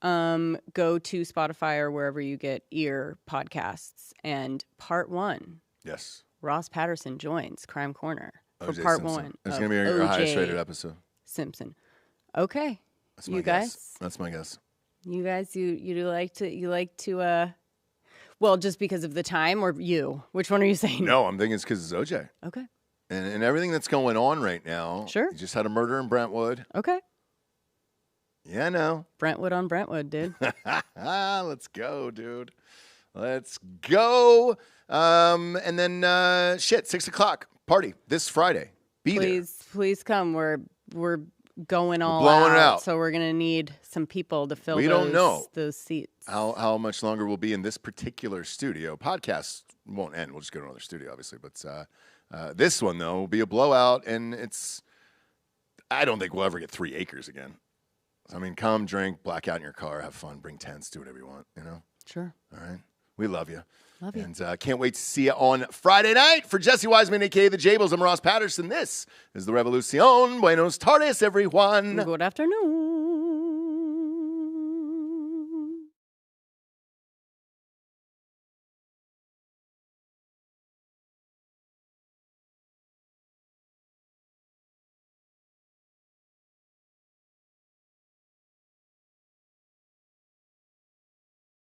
go to Spotify or wherever you get ear podcasts. And part 1. Yes. Ross Patterson joins Crime Corner for OJ part Simpson. 1. It's going to be our highest rated episode. Simpson. Okay. That's my you guess. guys. That's my guess. You guys, you like to well, just because of the time, or you? Which one are you saying? No, I'm thinking it's because it's OJ. Okay. And everything that's going on right now. Sure. You just had a murder in Brentwood. Okay. Yeah, I know. Brentwood on Brentwood, dude. Let's go, dude. Let's go. And then 6 o'clock party this Friday. Be there. Please come. We're going all blowing it out. So we're gonna need some people to fill. We don't know those seats. How much longer we'll be in this particular studio. Podcast won't end. We'll just go to another studio, obviously. But this one though will be a blowout, and I don't think we'll ever get 3 acres again. I mean, come, drink, black out in your car, have fun, bring tents, do whatever you want. Sure. All right. We love you. Love you. And can't wait to see you on Friday night. For Jesse Wiseman, a.k.a. The Jables, I'm Ross Patterson. This is The Revolucion. Buenos tardes, everyone. Good afternoon.